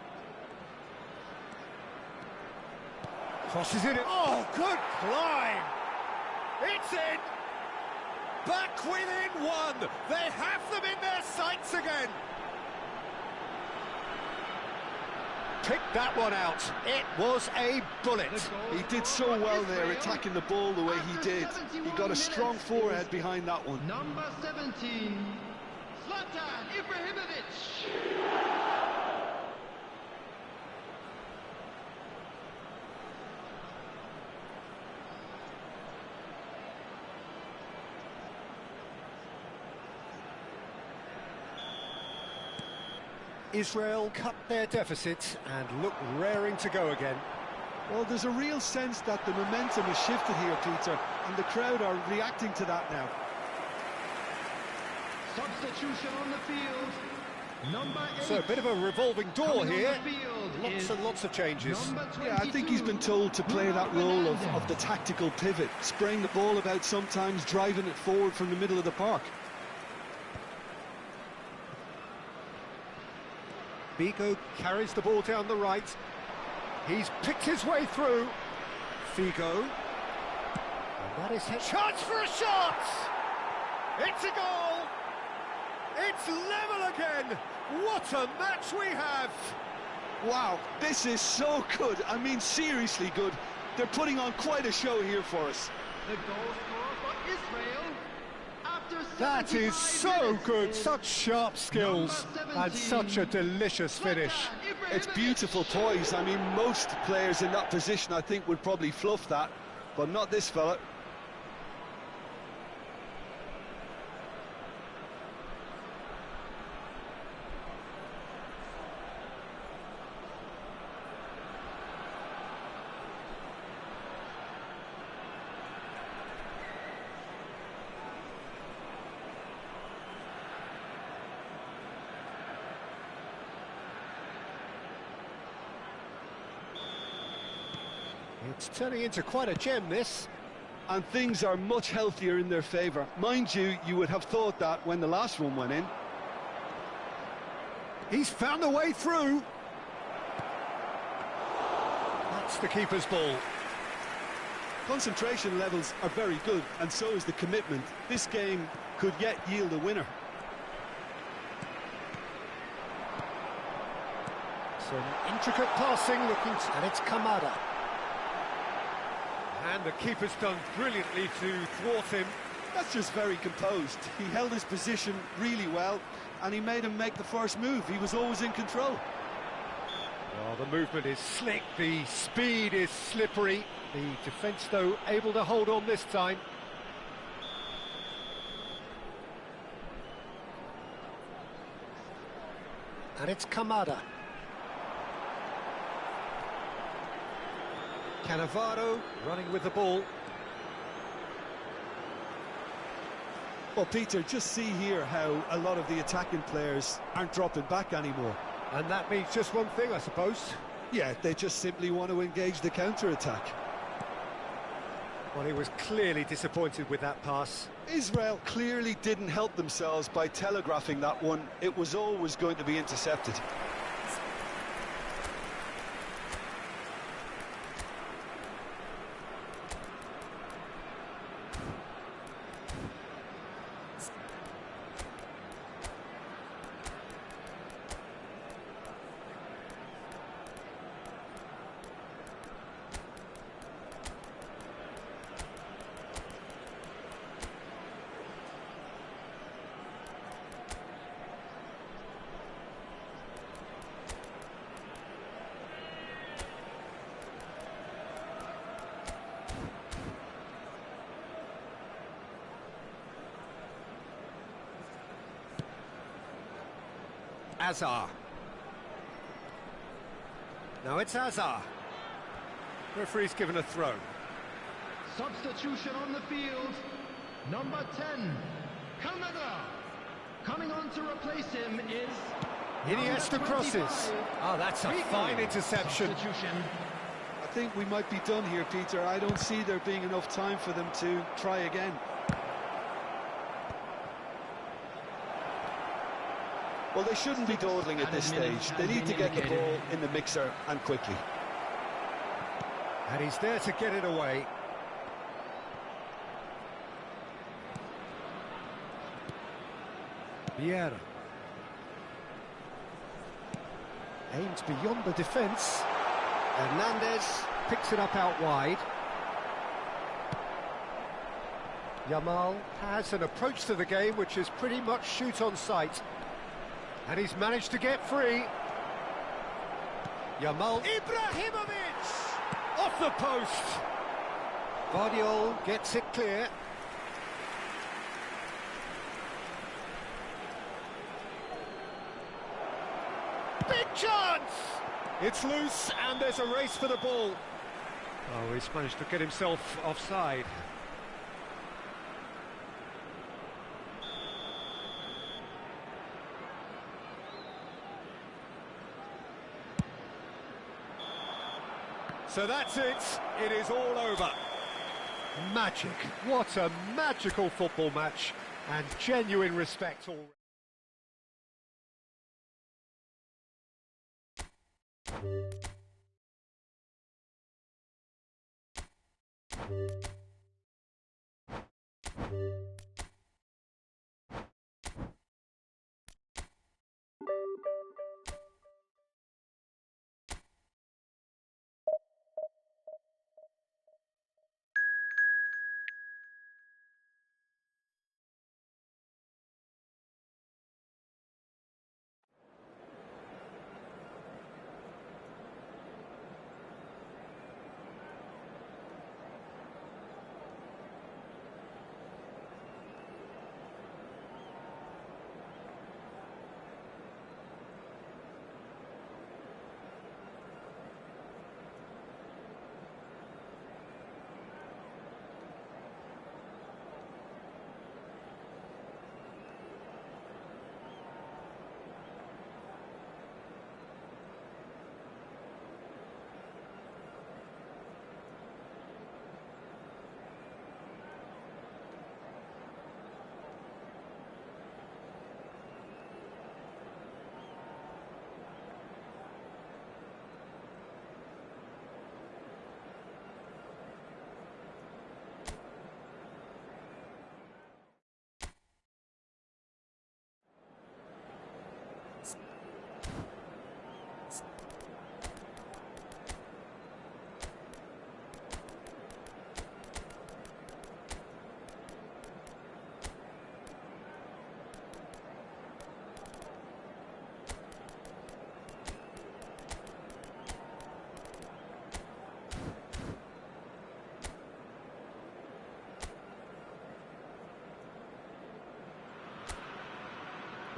Crosses it. Oh, good climb! It's in! Back within one! They have them in their sights again! Picked that one out. It was a bullet. He did so well there, attacking the ball the way he did. He got a strong forehead behind that one. Number 17, Zlatan Ibrahimovic. Israel cut their deficit and look raring to go again. Well, there's a real sense that the momentum has shifted here, Peter, and the crowd are reacting to that now. Substitution on the field. Number 8. So a bit of a revolving door Coming on here. the field Lots is and lots of changes. number Yeah, I think he's been 22, told to play that role of Fernandez. the tactical pivot, spraying the ball about sometimes, driving it forward from the middle of the park. Bigo carries the ball down the right. He's picked his way through. Figo. And that is hit. Chance for a shot! It's a goal! It's level again! What a match we have! Wow, this is so good. I mean, seriously good. They're putting on quite a show here for us. The goal scorer for Israel after That is 75 so minutes good, is such sharp skills number and 17, such a delicious finish. Zlatan It's Ibrahimovic. beautiful poise. I mean, most players in that position, I think, would probably fluff that, but not this fella. It's turning into quite a gem, this. And things are much healthier in their favour. Mind you, you would have thought that when the last one went in. He's found the way through. That's the keeper's ball. Concentration levels are very good, and so is the commitment. This game could yet yield a winner. Some intricate passing looking to... And it's Kamada. And the keeper's done brilliantly to thwart him. That's just very composed. He held his position really well, and he made him make the first move. He was always in control. Well, the movement is slick, the speed is slippery. The defence, though, able to hold on this time. And it's Kamada. Cannavaro running with the ball. Well, Peter, just see here how a lot of the attacking players aren't dropping back anymore. And that means just one thing, I suppose. Yeah, they just simply want to engage the counter-attack. Well, he was clearly disappointed with that pass. Israel clearly didn't help themselves by telegraphing that one. It was always going to be intercepted. Azar. Now it's Hazard. Referee's given a throw. Substitution on the field. Number 10, Canada. Coming on to replace him is... Iniesta crosses. Oh, that's a fine interception. Substitution. I think we might be done here, Peter. I don't see there being enough time for them to try again. Well, they shouldn't be dawdling at this stage. They need to get the ball in the mixer and quickly. And he's there to get it away. Vieira. Aims beyond the defence. Hernandez picks it up out wide. Yamal has an approach to the game which is pretty much shoot on sight. And he's managed to get free. Yamal. Ibrahimovic! Off the post. Guardiola gets it clear. Big chance! It's loose and there's a race for the ball. Oh, he's managed to get himself offside. So that's it. It is all over. Magic. What a magical football match. And genuine respect all.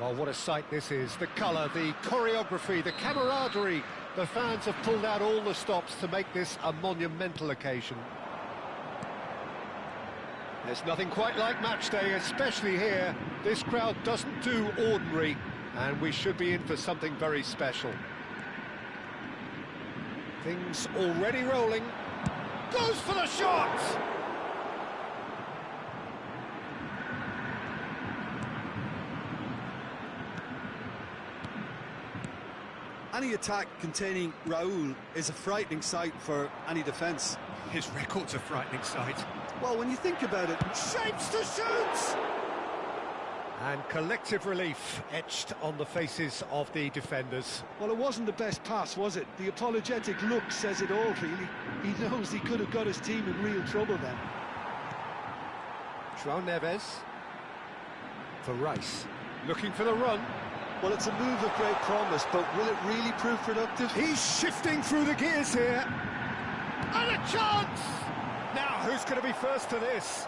Well, what a sight this is. The colour, the choreography, the camaraderie. The fans have pulled out all the stops to make this a monumental occasion. There's nothing quite like match day, especially here. This crowd doesn't do ordinary, and we should be in for something very special. Things already rolling. Goes for the shot! Any attack containing Raul is a frightening sight for any defence. His record's a frightening sight. Well, when you think about it... Shapes to shoot! And collective relief etched on the faces of the defenders. Well, it wasn't the best pass, was it? The apologetic look says it all, really. He knows he could have got his team in real trouble then. João Neves. For Rice. Looking for the run. Well, it's a move of great promise, but will it really prove productive? He's shifting through the gears here. And a chance! Now, who's going to be first to this?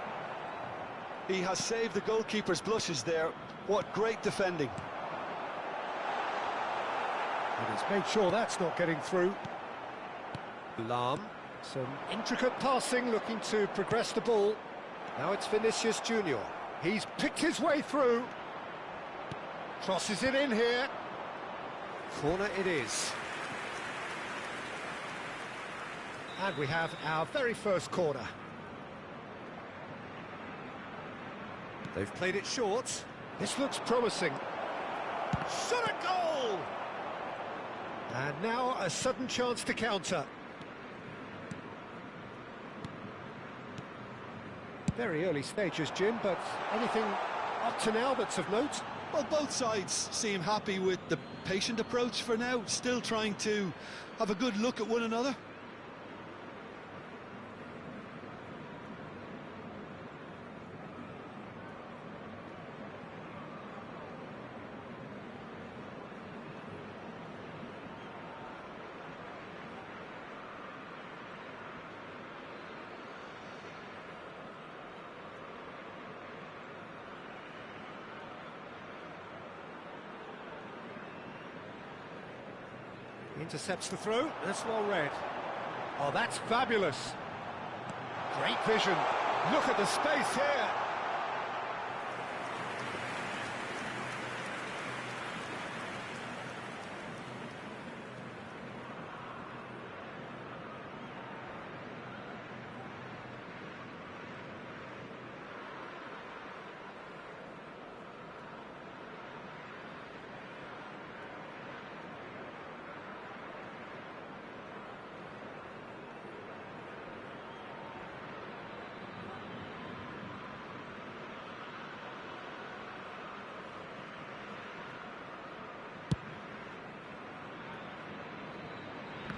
He has saved the goalkeeper's blushes there. What great defending. And he's made sure that's not getting through. Lahm. Some intricate passing, looking to progress the ball. Now it's Vinicius Junior. He's picked his way through. Crosses it in here. Corner it is. And we have our very first corner. They've played it short. This looks promising. Shot a goal! And now a sudden chance to counter. Very early stages, Jim, but anything up to now that's of note? Well, both sides seem happy with the patient approach for now, still trying to have a good look at one another. Intercepts the throw, that's well read. Oh, that's fabulous. Great vision. Look at the space here.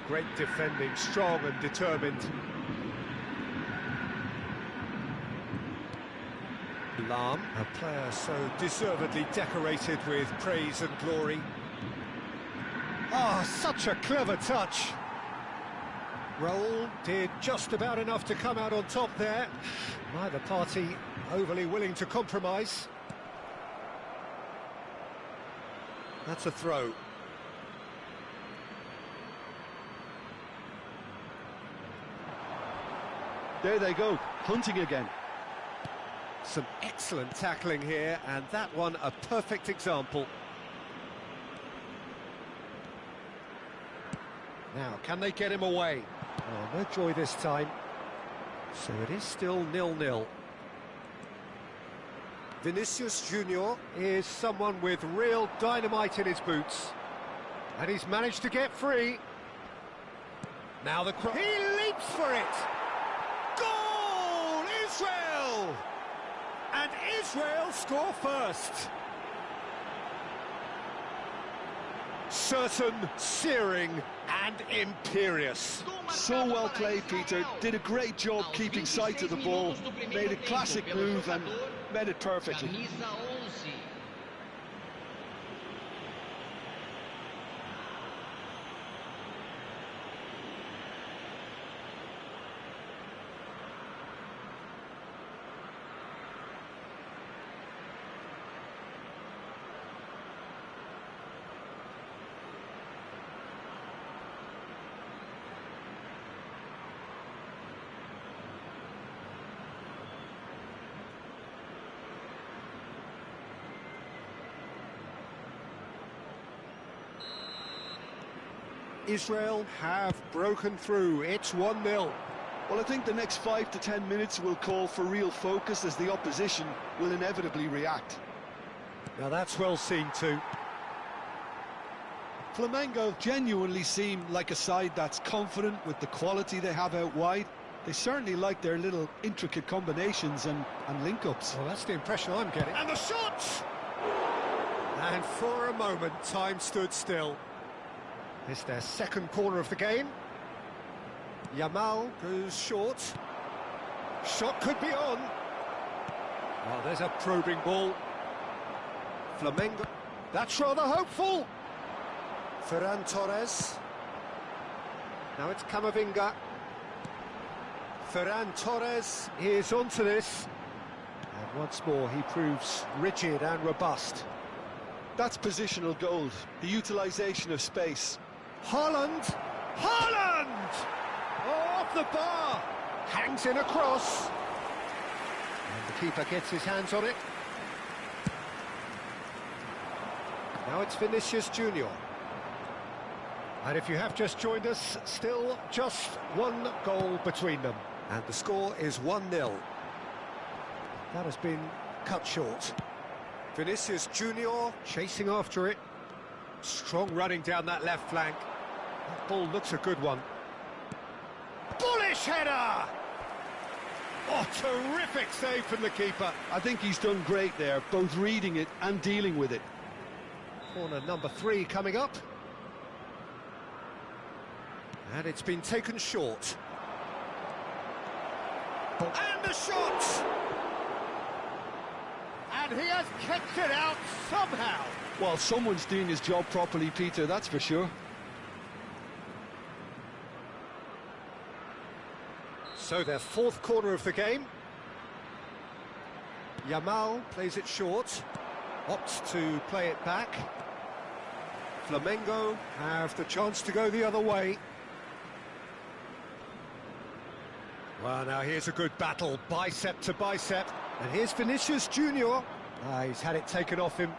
Great defending, strong and determined. Lahm, a player so deservedly decorated with praise and glory. Ah, such a clever touch. Raul did just about enough to come out on top there. Neither party overly willing to compromise. That's a throw. There they go, hunting again. Some excellent tackling here, and that one a perfect example. Now, can they get him away? Oh, no joy this time. So it is still 0-0. Vinicius Junior is someone with real dynamite in his boots. And he's managed to get free. Now the cross. He leaps for it! Goal! Israel! And Israel score first. Certain, searing and imperious. So well played, Peter. Did a great job keeping sight of the ball. Made a classic move and met it perfectly. Israel have broken through. It's 1-0. Well, I think the next 5 to 10 minutes will call for real focus as the opposition will inevitably react. Now that's well seen too. Flamengo genuinely seem like a side that's confident with the quality they have out wide. They certainly like their little intricate combinations and link-ups. Well, that's the impression I'm getting. And the shot! And for a moment, time stood still. It's their second corner of the game. Yamal goes short. Shot could be on. Oh, there's a probing ball. Flamengo. That's rather hopeful. Ferran Torres. Now it's Camavinga. Ferran Torres is onto this. And once more he proves rigid and robust. That's positional gold, the utilisation of space. Haaland! Haaland! Oh, off the bar! Hangs in across. And the keeper gets his hands on it. Now it's Vinicius Junior. And if you have just joined us, still just one goal between them. And the score is 1-0. That has been cut short. Vinicius Junior chasing after it. Strong running down that left flank. That ball looks a good one. Bullish header! Oh, terrific save from the keeper. I think he's done great there, both reading it and dealing with it. Corner number 3 coming up. And it's been taken short. And the shot! And he has kept it out somehow. Well, someone's doing his job properly, Peter, that's for sure. So their 4th corner of the game. Yamal plays it short, opts to play it back. Flamengo have the chance to go the other way. Well, now here's a good battle, bicep to bicep. And here's Vinicius Junior. He's had it taken off him.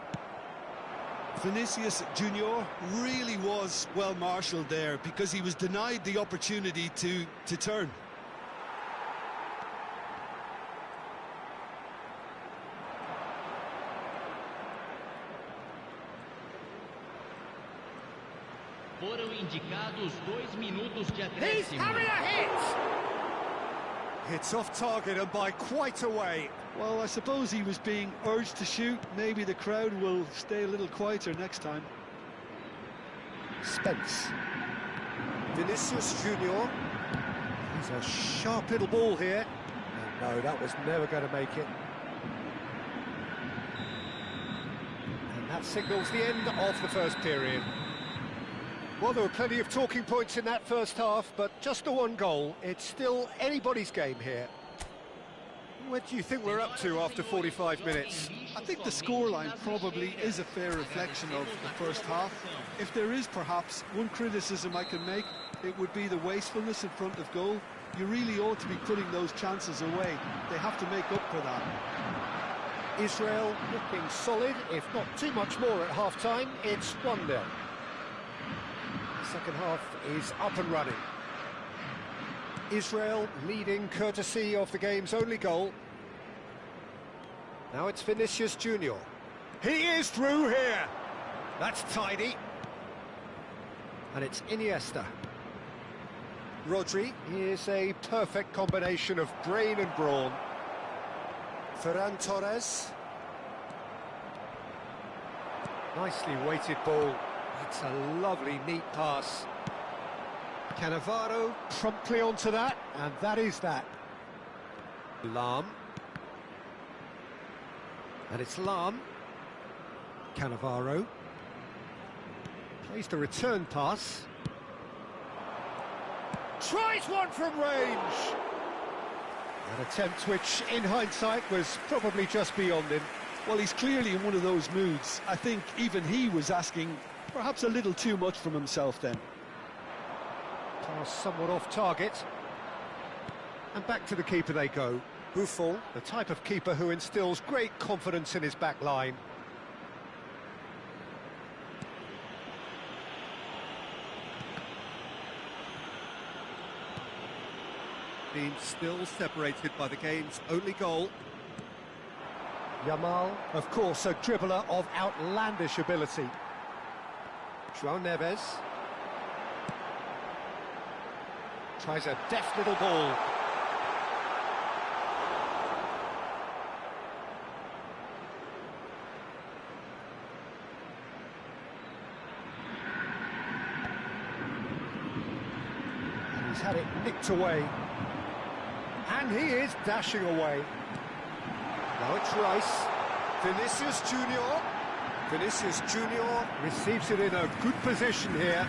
Vinicius Junior really was well marshalled there because he was denied the opportunity to turn. Foram indicados 2 minutos de He's acréscimo. having a hit! It's off target and by quite a way. Well, I suppose he was being urged to shoot. Maybe the crowd will stay a little quieter next time. Spence. Vinicius Junior. He's a sharp little ball here. And no, that was never going to make it. And that signals the end of the first period. Well, there were plenty of talking points in that first half, but just the one goal. It's still anybody's game here. What do you think we're up to after 45 minutes? I think the scoreline probably is a fair reflection of the first half. If there is perhaps one criticism I can make, it would be the wastefulness in front of goal. You really ought to be putting those chances away. They have to make up for that. Israel looking solid, if not too much more at half-time. It's 1-0. The second half is up and running. Israel leading courtesy of the game's only goal. Now it's Vinicius Junior. He is through here. That's tidy. And it's Iniesta. Rodri is a perfect combination of brain and brawn. Ferran Torres. Nicely weighted ball. That's a lovely, neat pass. Cannavaro promptly onto that, and that is that. Lam. And it's Lam. Cannavaro. Plays the return pass. Tries one from range! An attempt which, in hindsight, was probably just beyond him. Well, he's clearly in one of those moods. I think even he was asking perhaps a little too much from himself then. Pass somewhat off target. And back to the keeper they go. Buffon, the type of keeper who instills great confidence in his back line. Being still separated by the game's only goal. Yamal, of course, a dribbler of outlandish ability. João Neves. Tries a deft little ball. And he's had it nicked away. And he is dashing away. Now it's Rice. Vinicius Junior. Vinicius Junior receives it in a good position here.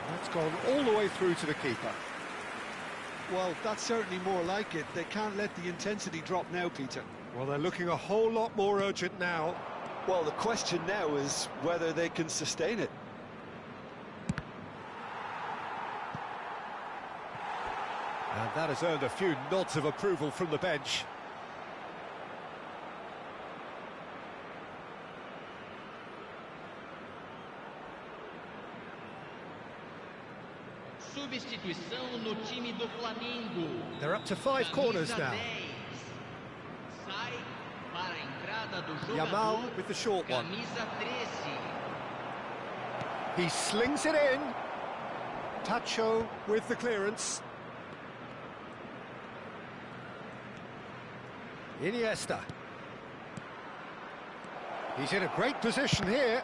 That's gone all the way through to the keeper. Well, that's certainly more like it. They can't let the intensity drop now, Peter. Well, they're looking a whole lot more urgent now. Well, the question now is whether they can sustain it. And that has earned a few nods of approval from the bench. Substituição no time do Flamengo. They're up to 5 corners now. Sai para a entrada do Yamal jogador. with the short one. Camisa 13. He slings it in. Tacho with the clearance. Iniesta. He's in a great position here.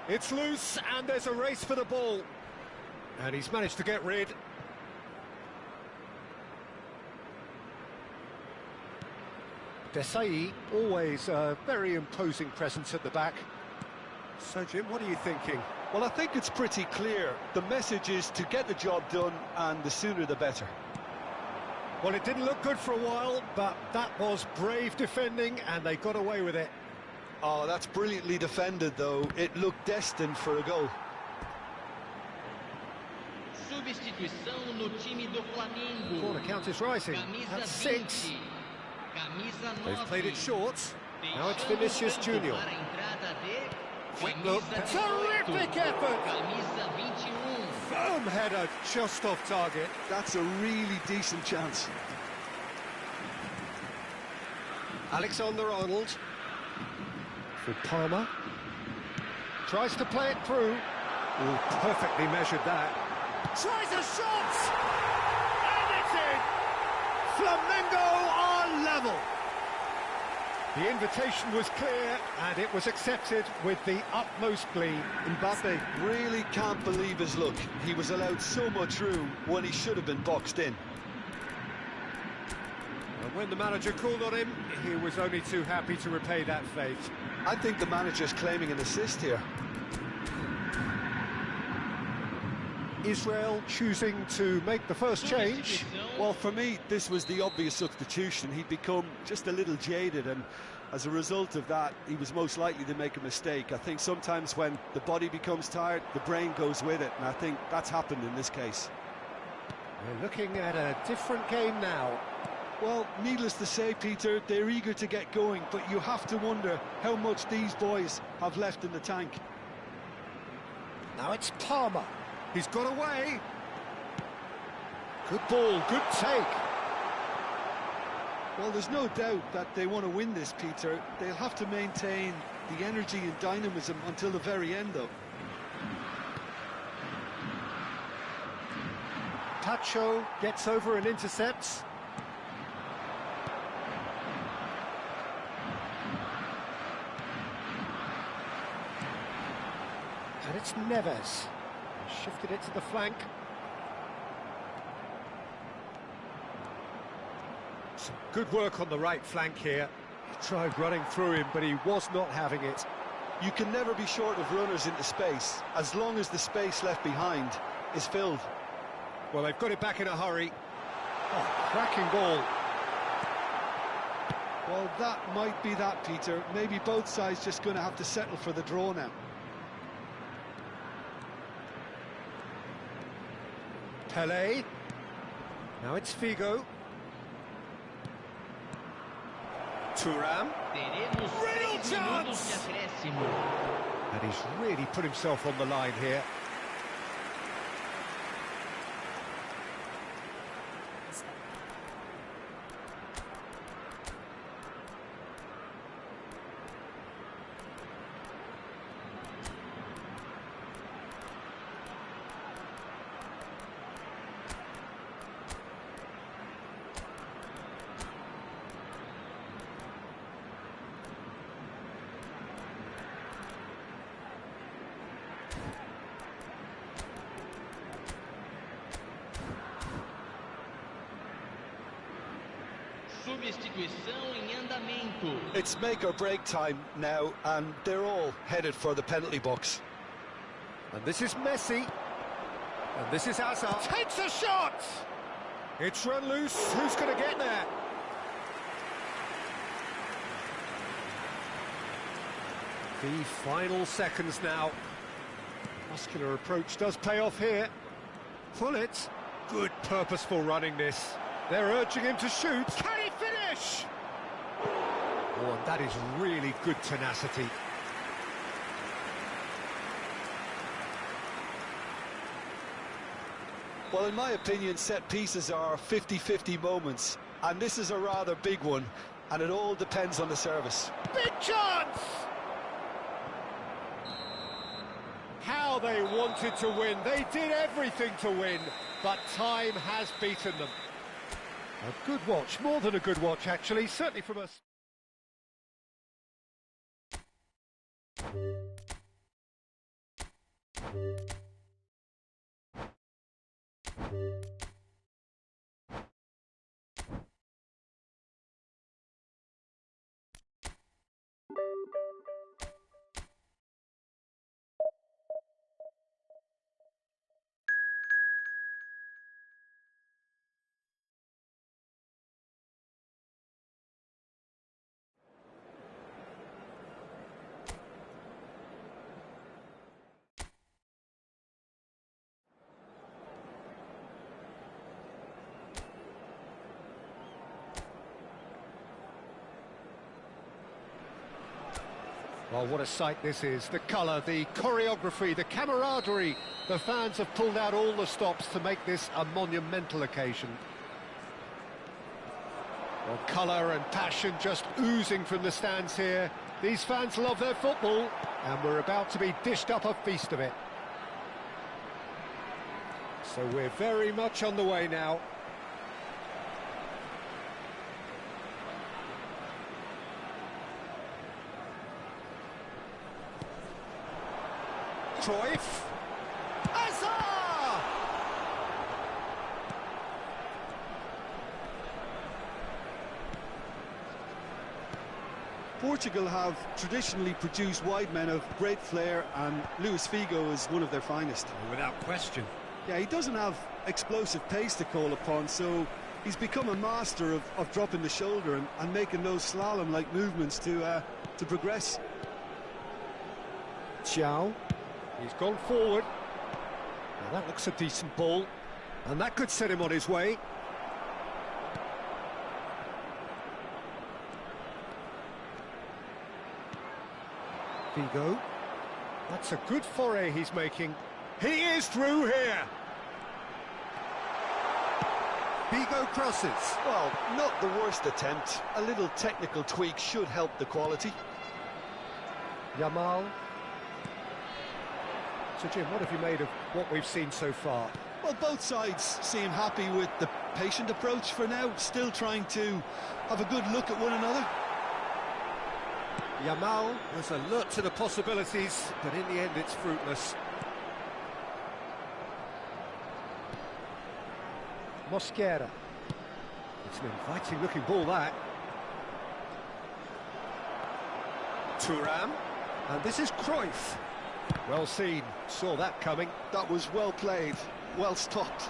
It's loose and there's a race for the ball. And he's managed to get rid. Desai, always a very imposing presence at the back. So, Jim, what are you thinking? Well, I think it's pretty clear. The message is to get the job done, and the sooner the better. Well, it didn't look good for a while, but that was brave defending, and they got away with it. Oh, that's brilliantly defended, though. It looked destined for a goal. Substituição no time do Flamengo. Corner count is rising. Camisa That's 6. 20. Camisa 9. They've played it short. Now it's Vinicius Junior. Para a entrada de Quick look. Camisa 18. Terrific effort. Camisa 21. Firm header just off target. That's a really decent chance. Alexander-Arnold. For Palmer. Tries to play it through. Oh, perfectly measured that. Tries a shot! And it's in! Flamengo are level! The invitation was clear, and it was accepted with the utmost glee. Mbappe really can't believe his luck. He was allowed so much room when he should have been boxed in. And when the manager called on him, he was only too happy to repay that faith. I think the manager's claiming an assist here. Israel choosing to make the first change. Well, for me, this was the obvious substitution. He'd become just a little jaded, and as a result of that, he was most likely to make a mistake. I think sometimes when the body becomes tired, the brain goes with it, and I think that's happened in this case. We're looking at a different game now. Well, needless to say, Peter, they're eager to get going, but you have to wonder how much these boys have left in the tank. Now it's Palmer. He's got away. Good ball, good take. Well, there's no doubt that they want to win this, Peter. They'll have to maintain the energy and dynamism until the very end, though. Tacho gets over and intercepts. And it's Neves. Shifted it to the flank. Some good work on the right flank here. He tried running through him, but he was not having it. You can never be short of runners into space, as long as the space left behind is filled. Well, they've got it back in a hurry. Oh, cracking ball. Well, that might be that, Peter. Maybe both sides just going to have to settle for the draw now. Pelé. Now it's Figo. Thuram. Real chance! And he's really put himself on the line here. Substituição em andamento. It's make or break time now, and they're all headed for the penalty box. And this is Messi. And this is Hazard. Takes a shot! It's run loose. Who's going to get there? The final seconds now. Muscular approach does pay off here. Pull it. Good purposeful running this. They're urging him to shoot. Can he finish? Oh, and that is really good tenacity. Well, in my opinion, set pieces are 50-50 moments, and this is a rather big one, and it all depends on the service. Big chance! How they wanted to win. They did everything to win, but time has beaten them. A good watch, more than a good watch, actually, certainly from us. Well, what a sight this is. The colour, the choreography, the camaraderie. The fans have pulled out all the stops to make this a monumental occasion. Well, colour and passion just oozing from the stands here. These fans love their football, and we're about to be dished up a feast of it. So we're very much on the way now. Cruyff. Hazard! Portugal have traditionally produced wide men of great flair, and Luis Figo is one of their finest. Without question. Yeah, he doesn't have explosive pace to call upon, so he's become a master of dropping the shoulder and making those slalom-like movements to progress. Xiao. He's gone forward. Now that looks a decent ball, and that could set him on his way. Figo. That's a good foray he's making. He is through here. Figo crosses. Well, not the worst attempt. A little technical tweak should help the quality. Yamal. So, Jim, what have you made of what we've seen so far? Well, both sides seem happy with the patient approach for now, still trying to have a good look at one another. Yamal was alert to the possibilities, but in the end it's fruitless. Mosquera. It's an inviting looking ball, that. Thuram. And this is Cruyff. Well seen, saw that coming. That was well played, well stopped.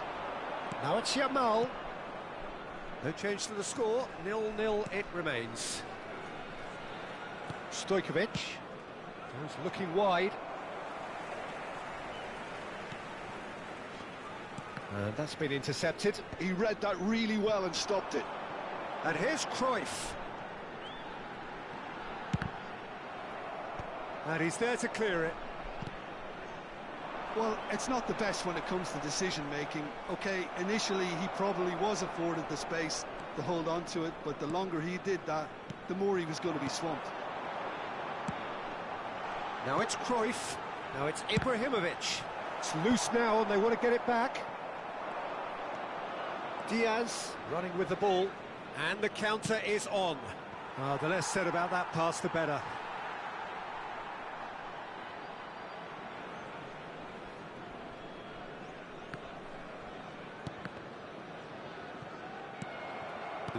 Now it's Yamal. No change to the score, 0-0 it remains. Stojkovic goes looking wide. And that's been intercepted. He read that really well and stopped it. And here's Cruyff. And he's there to clear it. Well, it's not the best when it comes to decision-making. OK, initially he probably was afforded the space to hold on to it, but the longer he did that, the more he was going to be swamped. Now it's Cruyff. Now it's Ibrahimovic. It's loose now and they want to get it back. Diaz running with the ball. And the counter is on. The less said about that pass, the better.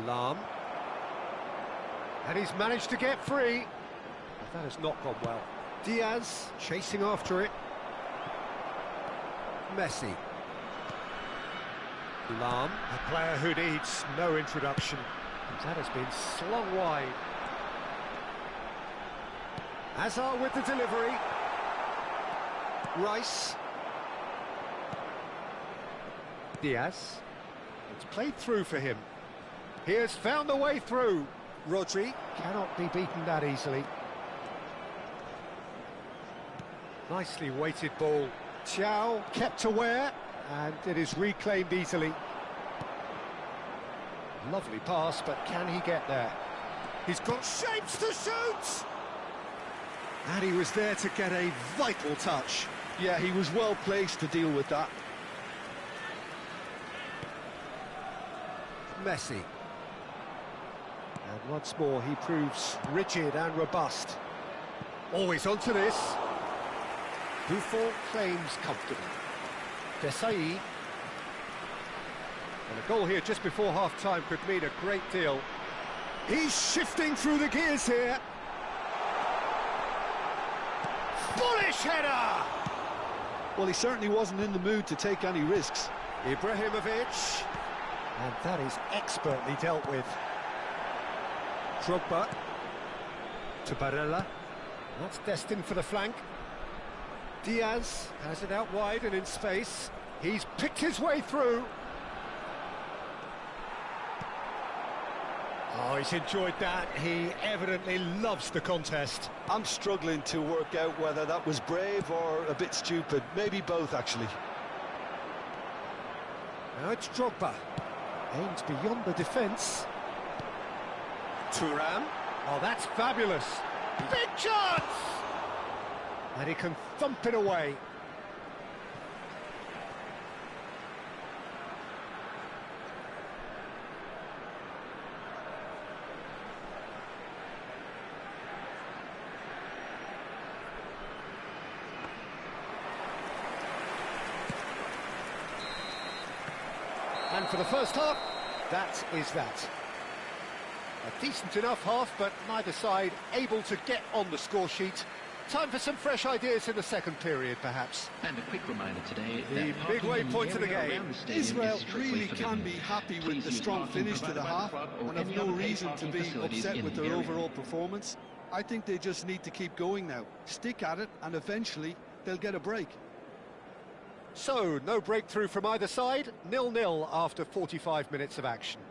Lam. And he's managed to get free. But that has not gone well. Diaz chasing after it. Messi. Lam, a player who needs no introduction. And that has been slung wide. Hazard with the delivery. Rice. Diaz. It's played through for him. He has found the way through. Rodri cannot be beaten that easily. Nicely weighted ball. Chow kept aware, and it is reclaimed easily. Lovely pass, but can he get there? He's got shapes to shoot! And he was there to get a vital touch. Yeah, he was well placed to deal with that. Messi. And once more he proves rigid and robust. Always onto this. Buffon claims comfortable. Desai. And a goal here just before half-time could mean a great deal. He's shifting through the gears here. Bullish header! Well, he certainly wasn't in the mood to take any risks. Ibrahimovic. And that is expertly dealt with. Drogba. To Barella. That's destined for the flank. Diaz has it out wide and in space. He's picked his way through. Oh, he's enjoyed that. He evidently loves the contest. I'm struggling to work out whether that was brave or a bit stupid. Maybe both, actually. Now it's Drogba. Aims beyond the defence. Thuram. Oh, that's fabulous. Big chance! And he can thump it away. And for the first half, that is that. A decent enough half, but neither side able to get on the score sheet. Time for some fresh ideas in the second period, perhaps. And a quick reminder today, the big waypoint of the game. Israel really can be happy with the strong finish to the half and have no reason to be upset with their overall performance. I think they just need to keep going now, stick at it, and eventually they'll get a break. So, no breakthrough from either side, 0-0 after 45 minutes of action.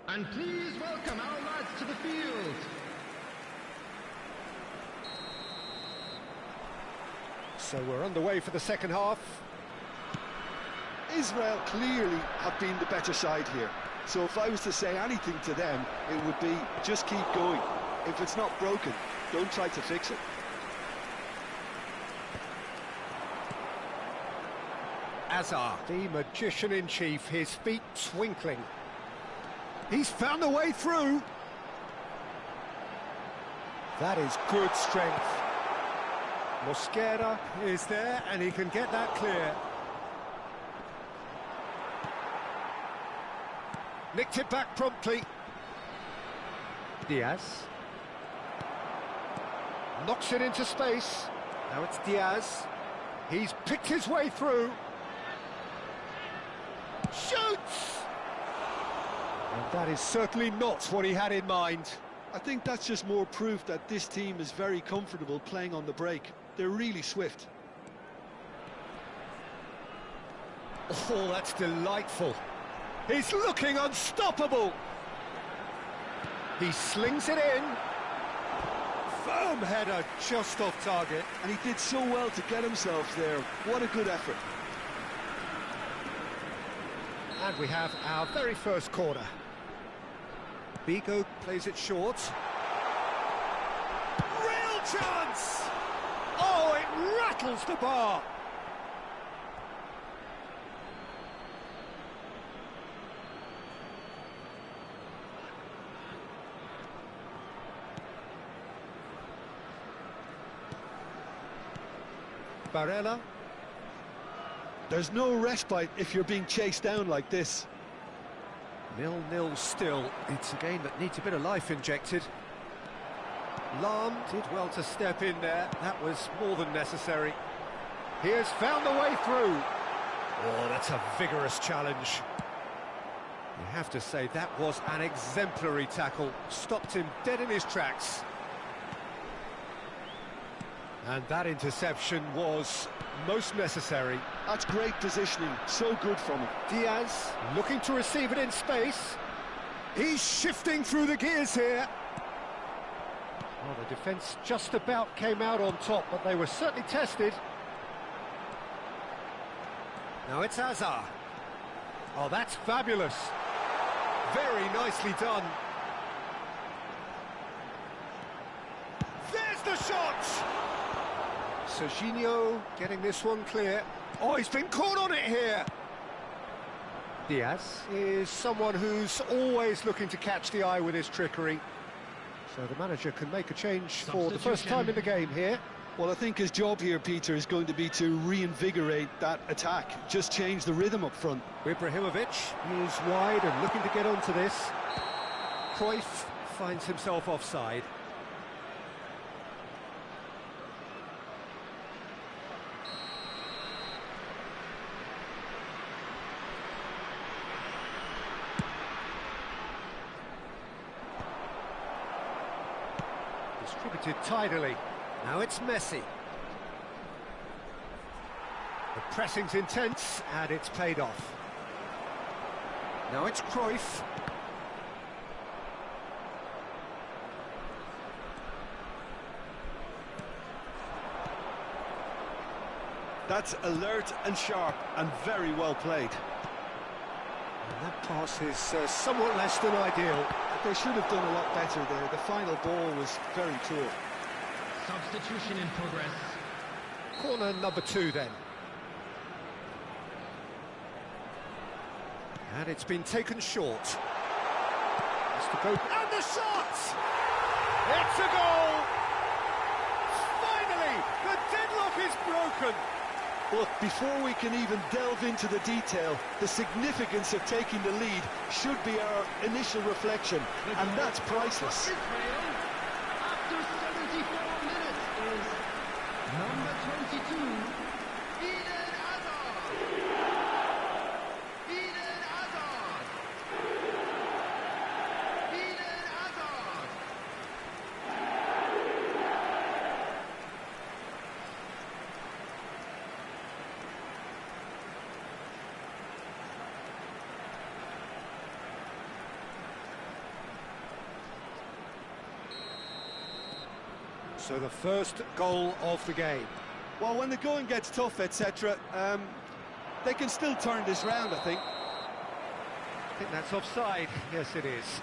And please welcome our lads to the field. So we're underway for the second half. Israel clearly have been the better side here. So if I was to say anything to them, it would be just keep going. If it's not broken, don't try to fix it. Azar, the magician-in-chief, his feet twinkling. He's found a way through. That is good strength. Mosquera is there, and he can get that clear. Nicked it back promptly. Diaz. Knocks it into space. Now it's Diaz. He's picked his way through. Shoots! And that is certainly not what he had in mind. I think that's just more proof that this team is very comfortable playing on the break. They're really swift. Oh, that's delightful. He's looking unstoppable. He slings it in. Firm header, just off target. And he did so well to get himself there. What a good effort. And we have our very first corner. Bigo plays it short. Real chance! Oh, it rattles the bar. Barella. There's no respite if you're being chased down like this. 0-0 still. It's a game that needs a bit of life injected. Lahm did well to step in there. That was more than necessary. He has found a way through. Oh, that's a vigorous challenge. You have to say that was an exemplary tackle. Stopped him dead in his tracks. And that interception was most necessary. That's great positioning, so good from him. Diaz looking to receive it in space. He's shifting through the gears here. Well, the defence just about came out on top, but they were certainly tested. Now it's Azar. Oh, that's fabulous. Very nicely done. There's the shot! Serginho getting this one clear. Oh, he's been caught on it here. Diaz is someone who's always looking to catch the eye with his trickery. So the manager can make a change for the first time in the game here. Well, I think his job here, Peter, is going to be to reinvigorate that attack. Just change the rhythm up front. Ibrahimovic is wide and looking to get onto this. Cruyff finds himself offside. Distributed tidily. Now it's Messi. The pressing's intense and it's paid off. Now it's Cruyff. That's alert and sharp and very well played. And that pass is somewhat less than ideal. They should have done a lot better there. The final ball was very poor. Substitution in progress. Corner number 2 then. And it's been taken short. It's the go and the shot! It's a goal! Finally, the deadlock is broken. Look, before we can even delve into the detail, the significance of taking the lead should be our initial reflection, and that's priceless. Israel, after 74 minutes, is number 22, Eden Hazard. Eden Hazard. Eden Hazard. So the first goal of the game. Well, when the going gets tough, etc., they can still turn this round, I think. I think that's offside. Yes, it is.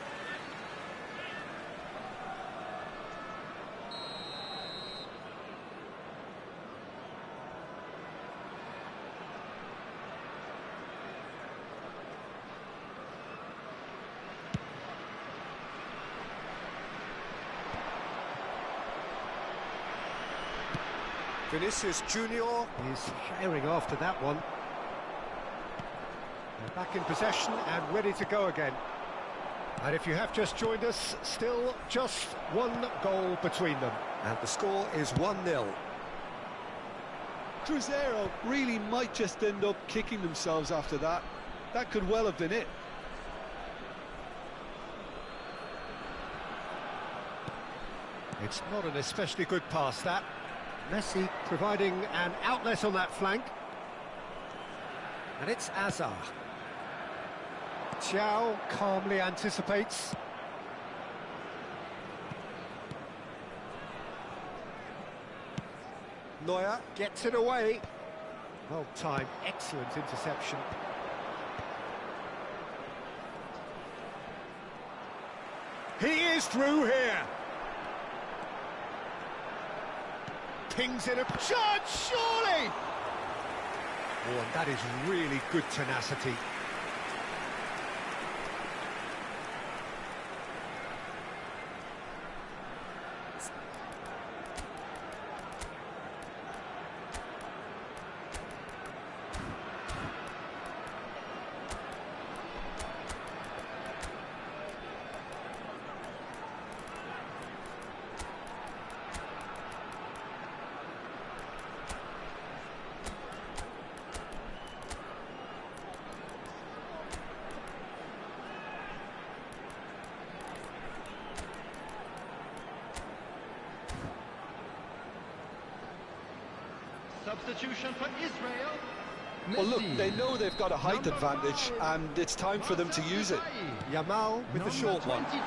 Vinicius Junior is firing after that one. They're back in possession and ready to go again. And if you have just joined us, still just one goal between them. And the score is 1-0. Cruzeiro really might just end up kicking themselves after that. That could well have been it. It's not an especially good pass, that. Messi providing an outlet on that flank. And it's Azar. Thiaw calmly anticipates. Neuer gets it away. Well timed, excellent interception. He is through here. Pings in a chance, surely! Oh, and that is really good tenacity. Substitution for Israel. Well, look, Messi. they know they've got a height advantage, and it's time for them to use it. Yamal with the short one. Can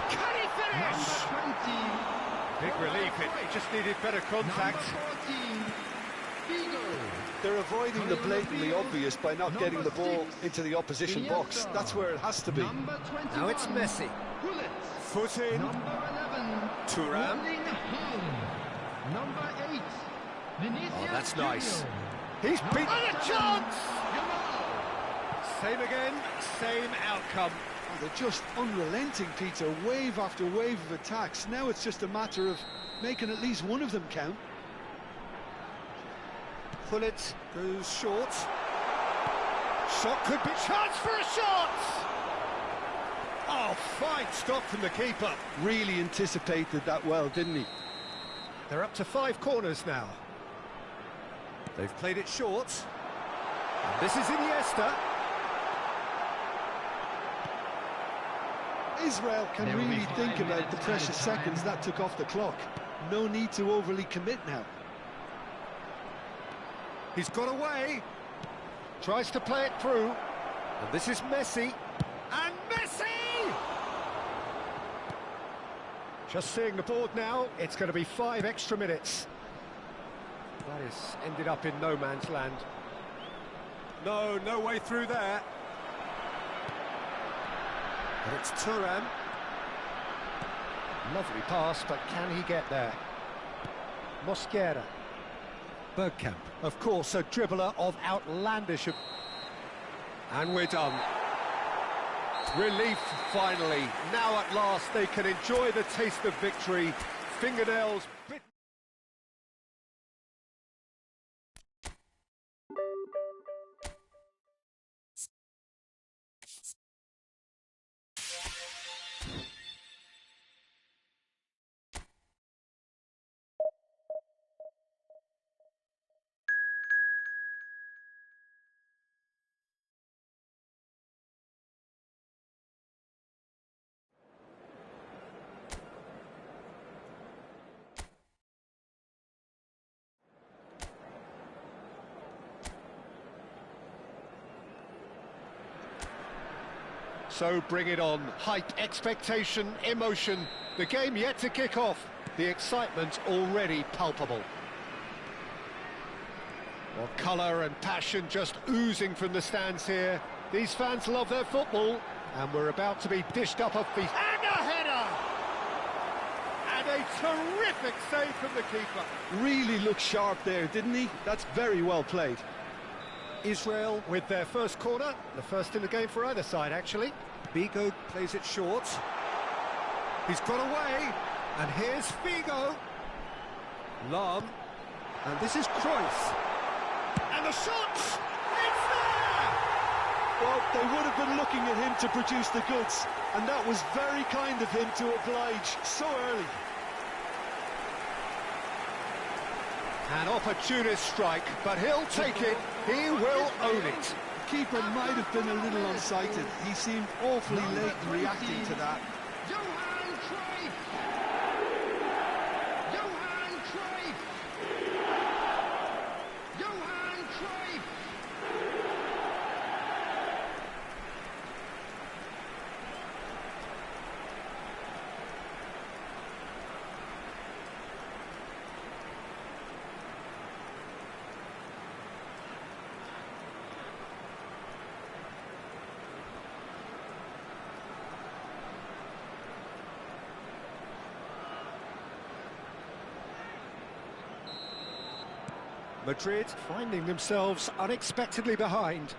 Can he finish? Big relief, it just needed better contact. They're avoiding the blatantly obvious by not getting the ball into the opposition box. That's where it has to be. Now it's Messi. Foot in. Number 11. Thuram. Number 8. Vinicius Oh, that's nice. Junior. He's beaten a chance! Yamal. Same again, same outcome. Oh, they're just unrelenting, Peter. Wave after wave of attacks. Now it's just a matter of making at least one of them count. Pullet goes short. Shot could be... Chance for a shot! Oh, fine stop from the keeper. Really anticipated that well, didn't he? They're up to 5 corners now. They've played it short. And this is Iniesta. Israel can There will be really 5 think about minutes the precious added time. seconds that took off the clock. No need to overly commit now. He's got away. Tries to play it through. And this is Messi. And Messi! Just seeing the board now, it's going to be 5 extra minutes. That has ended up in no man's land. No way through there. And it's Thuram. Lovely pass, but can he get there? Mosquera. Bergkamp, of course, a dribbler of outlandish... And we're done. Relief, finally. Now at last they can enjoy the taste of victory. Fingernails bit... So bring it on. Hype, expectation, emotion. The game yet to kick off. The excitement already palpable. Well, colour and passion just oozing from the stands here. These fans love their football, and we're about to be dished up a feast. And a header! And a terrific save from the keeper. Really looked sharp there, didn't he? That's very well played. Israel with their first corner, the first in the game for either side, actually. Figo plays it short. He's got away, and here's Figo. Lam, and this is Cruyff. And the shot! It's there! Well, they would have been looking at him to produce the goods, and that was very kind of him to oblige so early. An opportunist strike, but he'll take it. He will own it. The keeper might have been a little unsighted. He seemed awfully late in reacting to that. Johan Cruyff! Johan Cruyff! Johan Cruyff! Madrid finding themselves unexpectedly behind.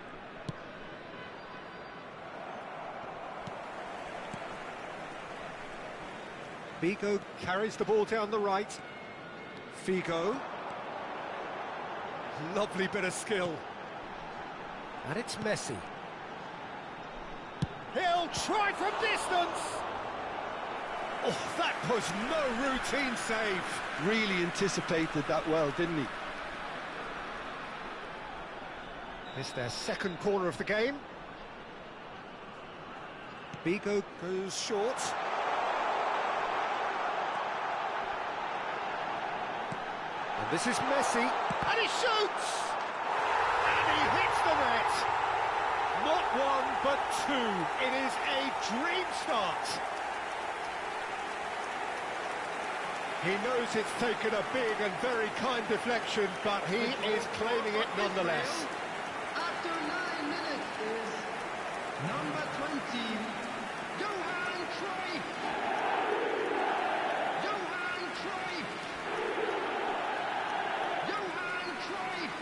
Figo carries the ball down the right. Figo. Lovely bit of skill. And it's Messi. He'll try from distance! Oh, that was no routine save. Really anticipated that well, didn't he? It's their second corner of the game. Figo goes short. And this is Messi. And he shoots! And he hits the net! Not one, but two. It is a dream start. He knows it's taken a big and very kind deflection, but he is claiming it nonetheless. After 9 minutes is number 20, Johan Cruyff! Johan Cruyff! Johan Cruyff!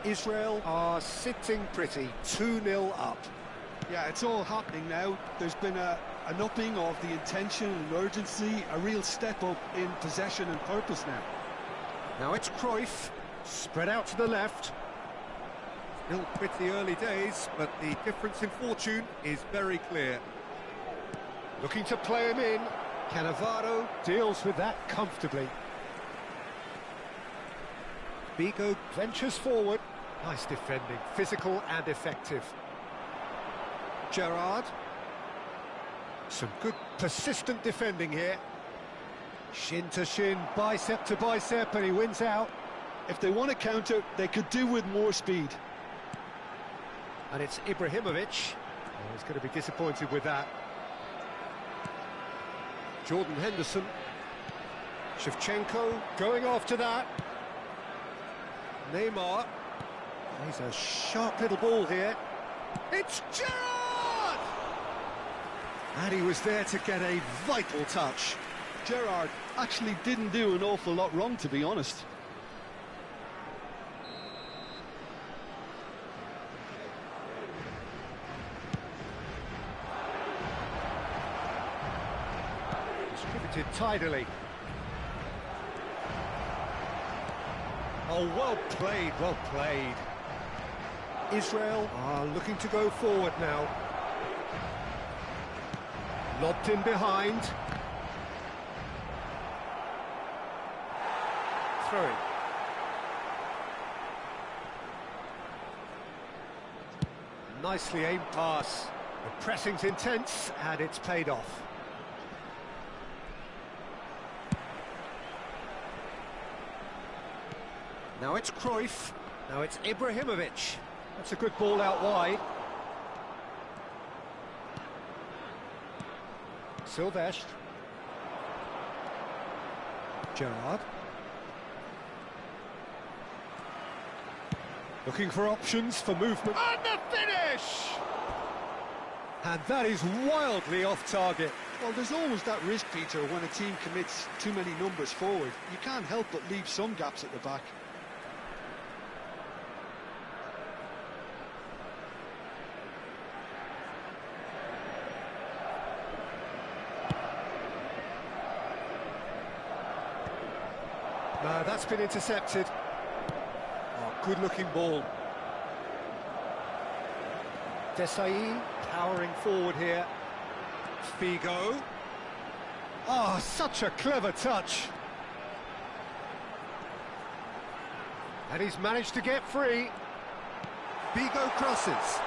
Israel are sitting pretty, 2-0 up. Yeah, it's all happening now. There's been an upping of the intention and urgency, a real step up in possession and purpose now. Now it's Cruyff, spread out to the left. Still pretty early days, but the difference in fortune is very clear. Looking to play him in. Cannavaro deals with that comfortably. Figo ventures forward. Nice defending, physical and effective. Gerrard. Some good persistent defending here. Shin to shin, bicep to bicep, and he wins out. If they want to counter, they could do with more speed. And it's Ibrahimovic. Oh, he's going to be disappointed with that. Jordan Henderson. Shevchenko going after that. Neymar. He's a sharp little ball here. It's Gerrard! And he was there to get a vital touch. Gerrard actually didn't do an awful lot wrong, to be honest. Distributed tidily. Oh, well played, well played. Israel are looking to go forward now. Lobbed in behind. Throwing. Nicely aimed pass. The pressing's intense, and it's paid off. Now it's Cruyff. Now it's Ibrahimovic. That's a good ball out wide. Silvestre. Gerrard. Looking for options for movement. And the finish! And that is wildly off target. Well, there's always that risk, Peter, when a team commits too many numbers forward. You can't help but leave some gaps at the back. No, that's been intercepted. Oh, good-looking ball. Desailly powering forward here. Figo. Oh, such a clever touch. And he's managed to get free. Figo crosses.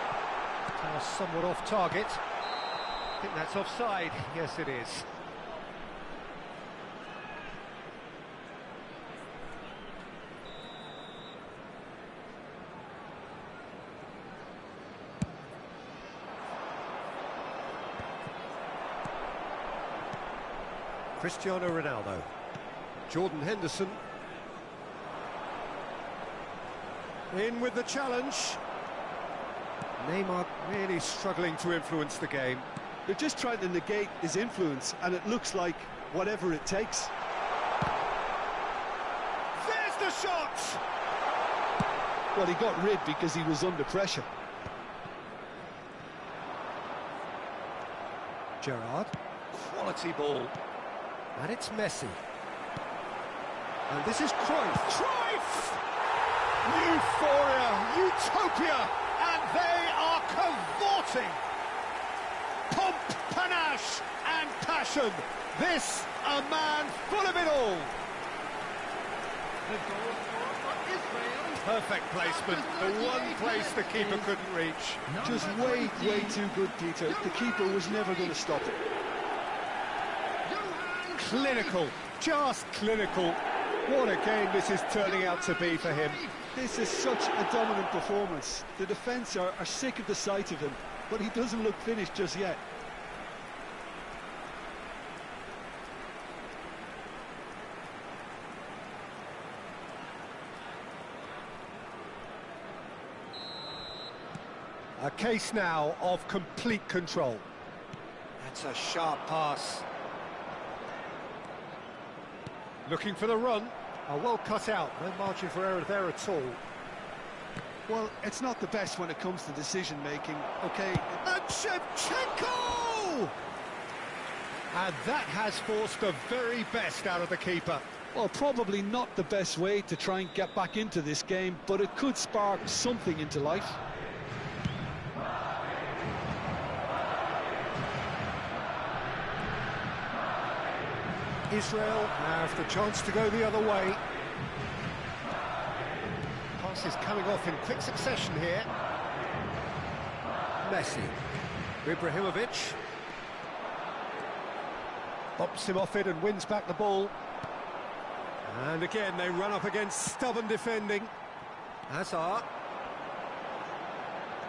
Now somewhat off target. I think that's offside. Yes, it is. Cristiano Ronaldo. Jordan Henderson. In with the challenge. Neymar really struggling to influence the game. They're just trying to negate his influence, and it looks like whatever it takes. There's the shot! Well, he got rid because he was under pressure. Gerrard. Quality ball. And it's Messi. And this is Cruyff. Cruyff! Euphoria, utopia, and they are cavorting. Pomp, panache, and passion. This, a man full of it all. The goal for Israel. Perfect placement, the one place the keeper couldn't reach. Just way too good, Peter. The keeper was never going to stop it. Clinical, just clinical. What a game this is turning out to be for him. This is such a dominant performance. The defence are sick of the sight of him, but he doesn't look finished just yet. A case now of complete control. That's a sharp pass. Looking for the run. Oh, well cut out. No margin for error there at all. Well, it's not the best when it comes to decision-making, okay? And Shevchenko! And that has forced the very best out of the keeper. Well, probably not the best way to try and get back into this game, but it could spark something into life. Israel have the chance to go the other way. Pass is coming off in quick succession here. Messi. Ibrahimovic. Bops him off it and wins back the ball. And again, they run up against stubborn defending. Hazard.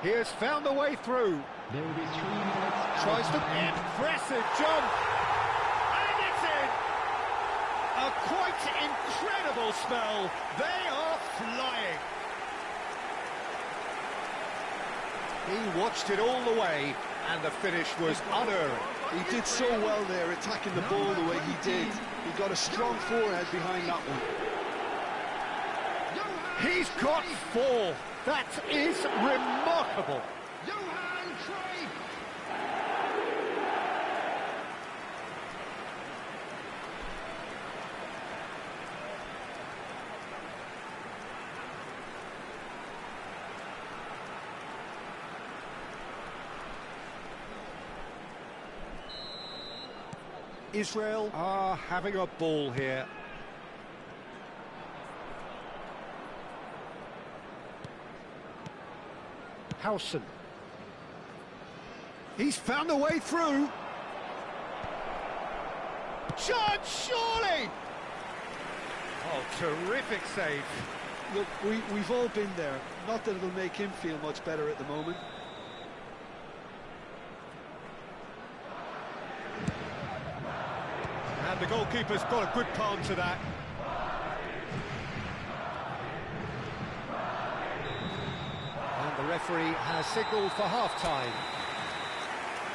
He has found a way through. There will be 3 minutes. Tries to... Impressive jump! A quite incredible spell. They are flying. He watched it all the way, and the finish was unerring. He did so well there, attacking the ball the way he did. He got a strong forehead behind that one. He's got 4. That is remarkable. Israel are having a ball here. Howson. He's found a way through. Chance, surely! Oh, terrific save. Look, we've all been there. Not that it'll make him feel much better at the moment. And the goalkeeper's got a good palm to that. And the referee has signalled for half-time.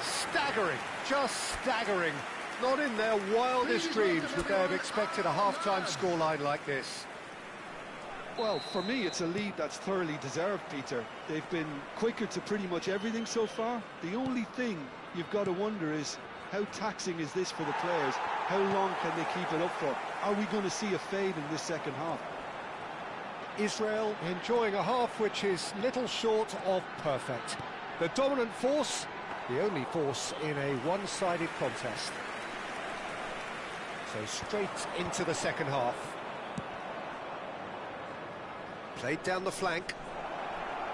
Staggering, just staggering. Not in their wildest dreams would they have expected a half-time scoreline like this. Well, for me, it's a lead that's thoroughly deserved, Peter. They've been quicker to pretty much everything so far. The only thing you've got to wonder is, how taxing is this for the players? How long can they keep it up for? Are we going to see a fade in this second half? Israel enjoying a half which is little short of perfect. The dominant force, the only force in a one-sided contest. So straight into the second half. Played down the flank.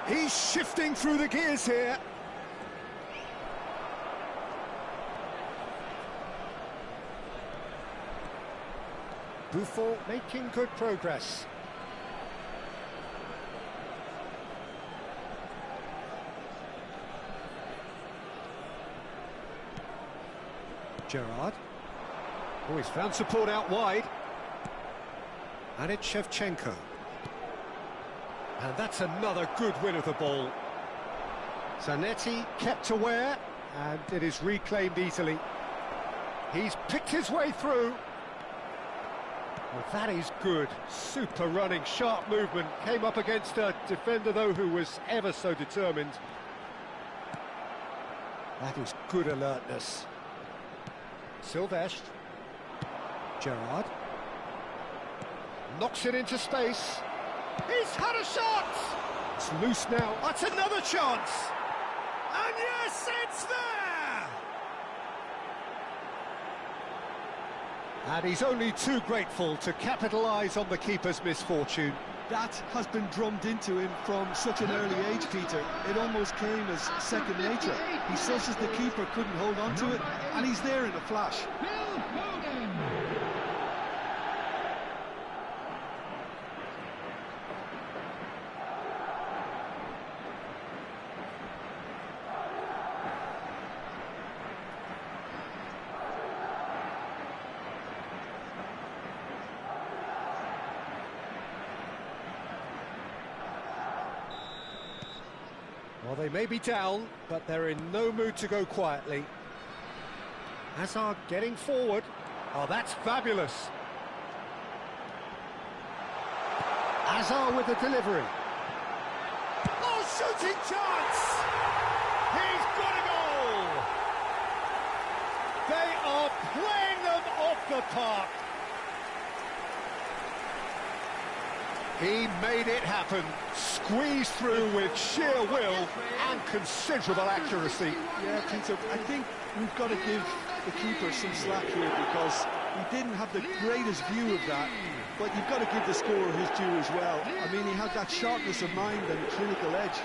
He's shifting through the gears here. Buffon making good progress. Gerrard. Oh, he's found support out wide. And it's Shevchenko. And that's another good win of the ball. Zanetti kept aware, and it is reclaimed easily. He's picked his way through. Well, that is good. Super running, sharp movement. Came up against a defender, though, who was ever so determined. That is good alertness. Silvestre. Gerrard. Knocks it into space. He's had a shot! It's loose now. That's another chance! And yes, it's there! And he's only too grateful to capitalise on the keeper's misfortune. That has been drummed into him from such an early age, Peter. It almost came as second nature. He senses the keeper couldn't hold on to it, and he's there in a flash. Well, they may be down, but they're in no mood to go quietly. Hazard getting forward. Oh, that's fabulous. Hazard with the delivery. Oh, shooting chance! He's got a goal! They are playing them off the park. He made it happen, squeezed through with sheer will and considerable accuracy. Yeah, Peter, I think we've got to give the keeper some slack here, because he didn't have the greatest view of that, but you've got to give the scorer his due as well. I mean, he had that sharpness of mind and clinical edge.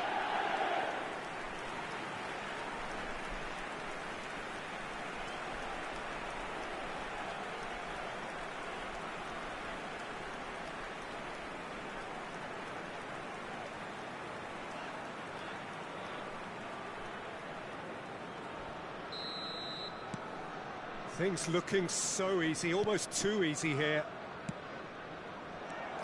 Things looking so easy, almost too easy here.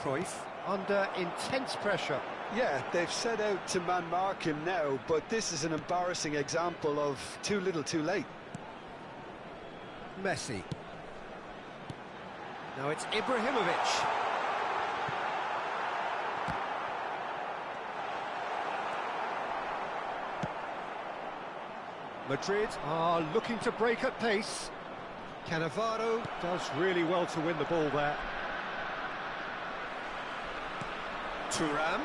Cruyff under intense pressure. Yeah, they've set out to man-mark him now, but this is an embarrassing example of too little too late. Messi. Now it's Ibrahimovic. Madrid are looking to break at pace. Cannavaro does really well to win the ball there. Thuram.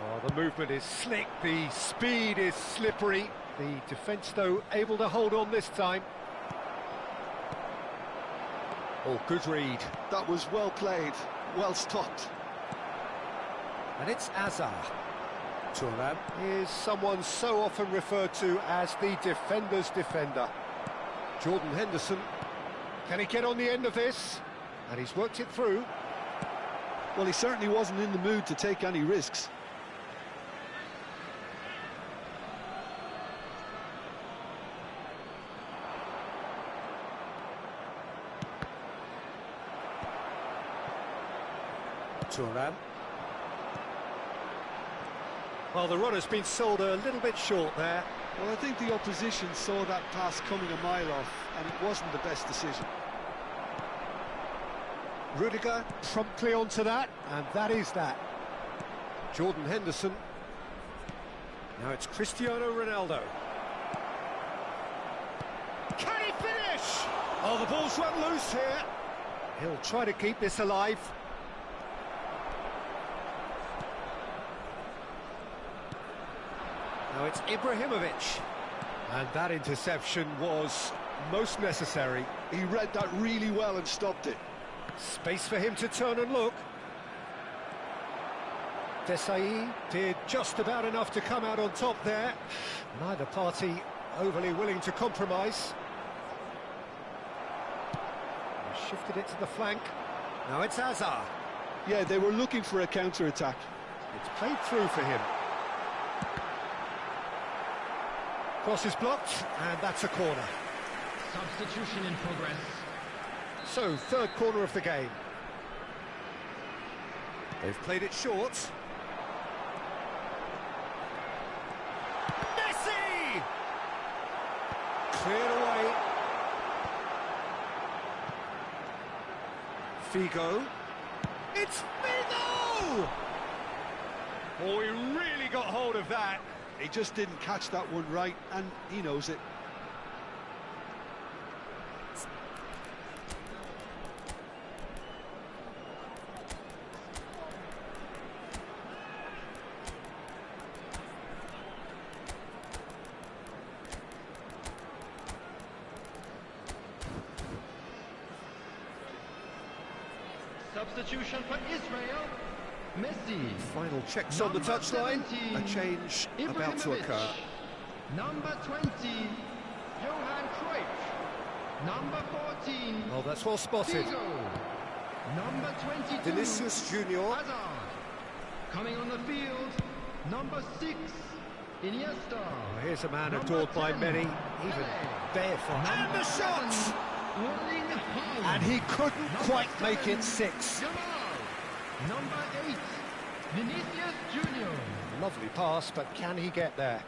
Oh, the movement is slick, the speed is slippery. The defence, though, able to hold on this time. Oh, good read. That was well played, well stopped. And it's Hazard. Thuram is someone so often referred to as the defender's defender. Jordan Henderson. Can he get on the end of this? And he's worked it through. Well, he certainly wasn't in the mood to take any risks. Thuram. Well, the run has been sold a little bit short there. Well, I think the opposition saw that pass coming a mile off, and it wasn't the best decision. Rudiger promptly onto that, and that is that. Jordan Henderson. Now it's Cristiano Ronaldo. Can he finish? Oh, the ball's run loose here. He'll try to keep this alive. Now it's Ibrahimovic. And that interception was most necessary. He read that really well and stopped it. Space for him to turn and look. Desai did just about enough to come out on top there. Neither party overly willing to compromise. He shifted it to the flank. Now it's Hazard. Yeah, they were looking for a counter-attack. It's played through for him. Cross is blocked, and that's a corner. Substitution in progress. So, third corner of the game. They've played it short. Messi! Cleared away. Figo. It's Figo! Oh, he really got hold of that. He just didn't catch that one right, and he knows it. Substitution for Israel. Messi. Final checks on the touchline. A change about to occur. Number 20, Johan Cruyff. Number 14. Oh, that's well spotted. Figo. Number 22. Vinicius Junior. Hazard. Coming on the field. Number 6, Iniesta. Oh, here's a man Number adored by 10, many, even barefoot. And the shot! 7, Erling Haaland. And he couldn't Number quite 7, make it 6. Jamal. Number 8, Vinicius Junior. Lovely pass, but can he get there?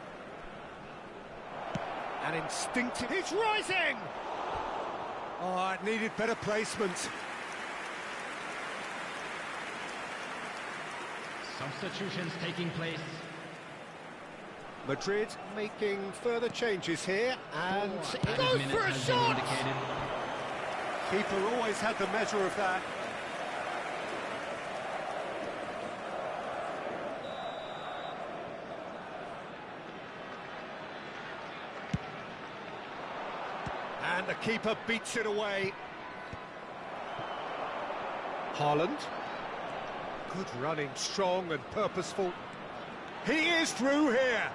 And instinctive, he's rising! Oh, it needed better placement. Substitutions taking place. Madrid making further changes here, and it Added goes minute for a has been shot! indicated. Keeper always had the measure of that. And the keeper beats it away. Haaland. Good running, strong and purposeful. He is through here.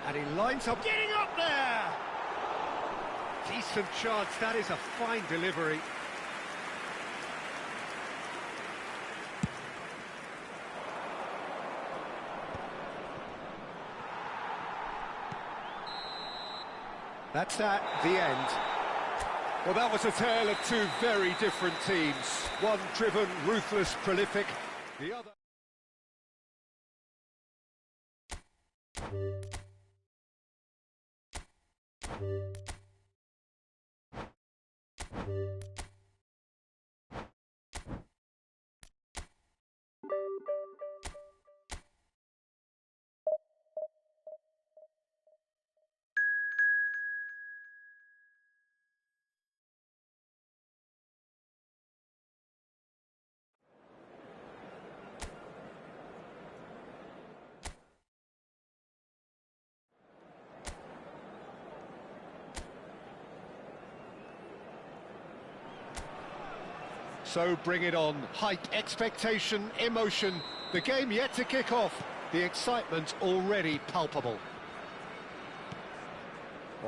And he lines up, getting up there! Decent chance, that is a fine delivery. That's that, the end. Well, that was a tale of two very different teams. One driven, ruthless, prolific. The other... So bring it on. Hype, expectation, emotion. The game yet to kick off. The excitement already palpable.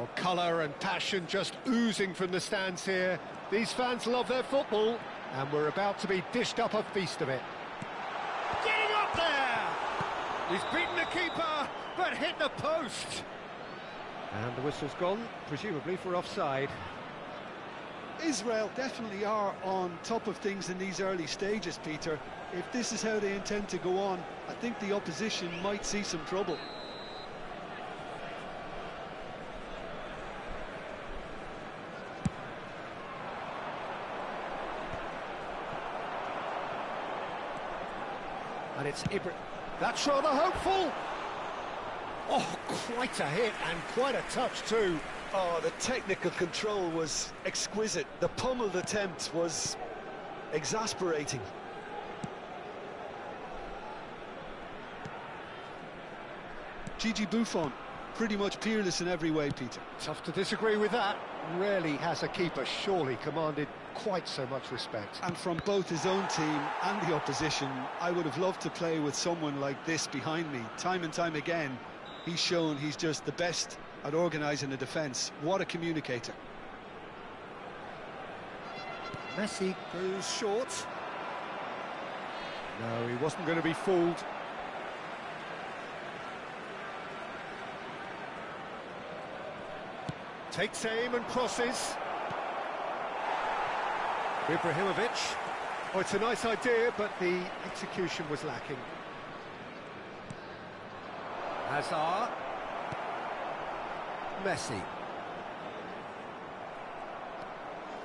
Well, colour and passion just oozing from the stands here. These fans love their football, and we're about to be dished up a feast of it. Getting up there! He's beaten the keeper, but hit the post. And the whistle's gone, presumably for offside. Israel definitely are on top of things in these early stages, Peter. If this is how they intend to go on, I think the opposition might see some trouble. And it's Ibra. That's rather hopeful. Oh, quite a hit and quite a touch too. Oh, the technical control was exquisite. The pummeled attempt was exasperating. Gigi Buffon, pretty much peerless in every way, Peter. Tough to disagree with that. Rarely has a keeper surely commanded quite so much respect. And from both his own team and the opposition, I would have loved to play with someone like this behind me. Time and time again, he's shown he's just the best at organising a defence. What a communicator. Messi goes short. No, he wasn't going to be fooled. Takes aim and crosses. Ibrahimovic. Oh, it's a nice idea, but the execution was lacking. Hazard. Messi.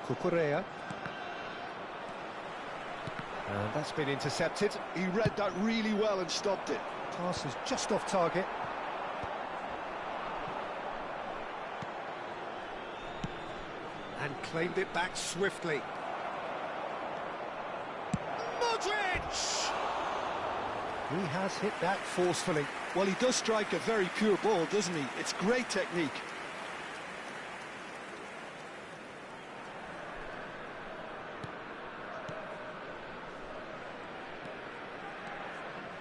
Cucurella. And that's been intercepted. He read that really well and stopped it. Pass is just off target. And claimed it back swiftly. Modric! He has hit that forcefully. Well, he does strike a very pure ball, doesn't he? It's great technique.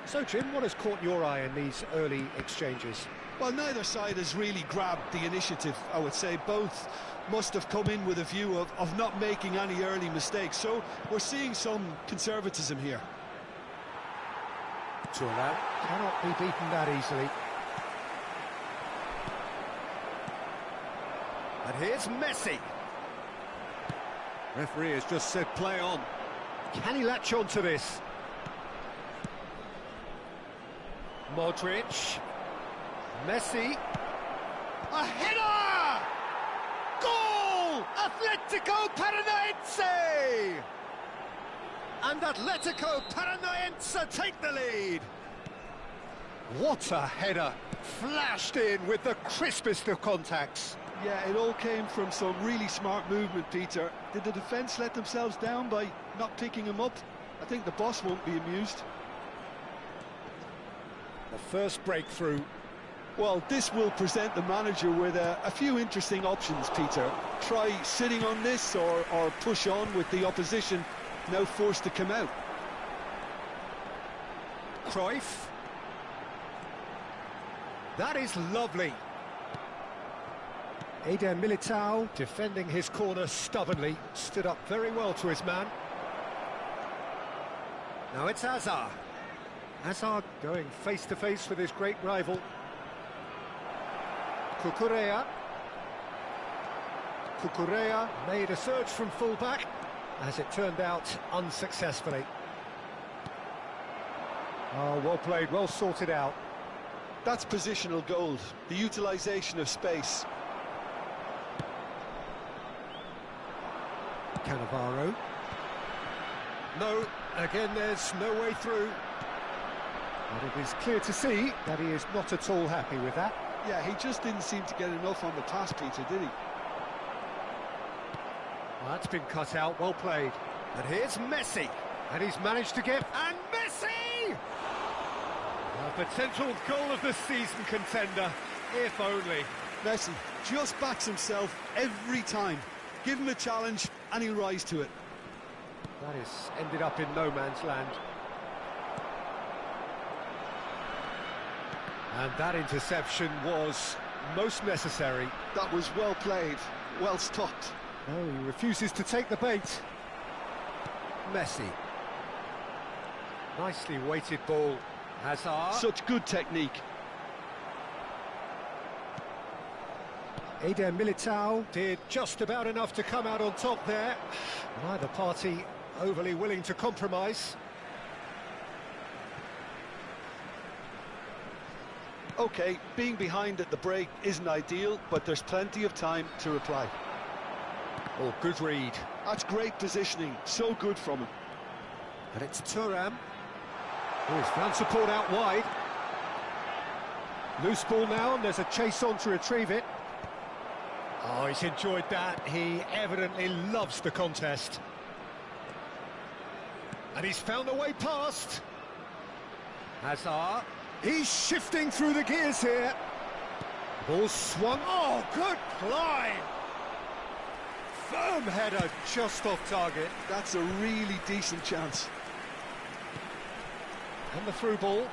So, Jim, what has caught your eye in these early exchanges? Well, neither side has really grabbed the initiative, I would say. Both must have come in with a view of not making any early mistakes. So we're seeing some conservatism here. Thuram cannot be beaten that easily. And here's Messi. Referee has just said play on. Can he latch on to this? Modric. Messi. A header! Goal! Atletico Paranaense! And Atletico Paranaense take the lead. What a header! Flashed in with the crispest of contacts. Yeah, it all came from some really smart movement, Peter. Did the defence let themselves down by not picking him up? I think the boss won't be amused. The first breakthrough. Well, this will present the manager with a few interesting options, Peter. Try sitting on this or push on with the opposition now forced to come out. Cruyff. That is lovely. Eder Militao defending his corner stubbornly, stood up very well to his man. Now it's Hazard. Hazard going face-to-face with his great rival. Cucurella. Cucurella made a surge from full-back, as it turned out, unsuccessfully. Oh, well played, well sorted out. That's positional gold, the utilisation of space. Cannavaro. No, again there's no way through. But it is clear to see that he is not at all happy with that. Yeah, he just didn't seem to get enough on the pass, Peter, did he? Well, that's been cut out, well played. And here's Messi. And he's managed to get... And Messi! A potential goal of the season contender, if only. Messi just backs himself every time. Give him a challenge and he'll rise to it. That has ended up in no man's land. And that interception was most necessary. That was well played, well stopped. No, he refuses to take the bait. Messi. Nicely weighted ball. Hazard. Such good technique. Eder Militao did just about enough to come out on top there. Neither party overly willing to compromise. OK, being behind at the break isn't ideal, but there's plenty of time to reply. Oh, good read. That's great positioning, so good from him. And it's Thuram. Oh, he's found support out wide. Loose ball now, and there's a chase on to retrieve it. Oh, he's enjoyed that. He evidently loves the contest. And he's found the way past. Hazard. He's shifting through the gears here. Ball swung. Oh, good climb. Firm header just off target. That's a really decent chance. And the through ball.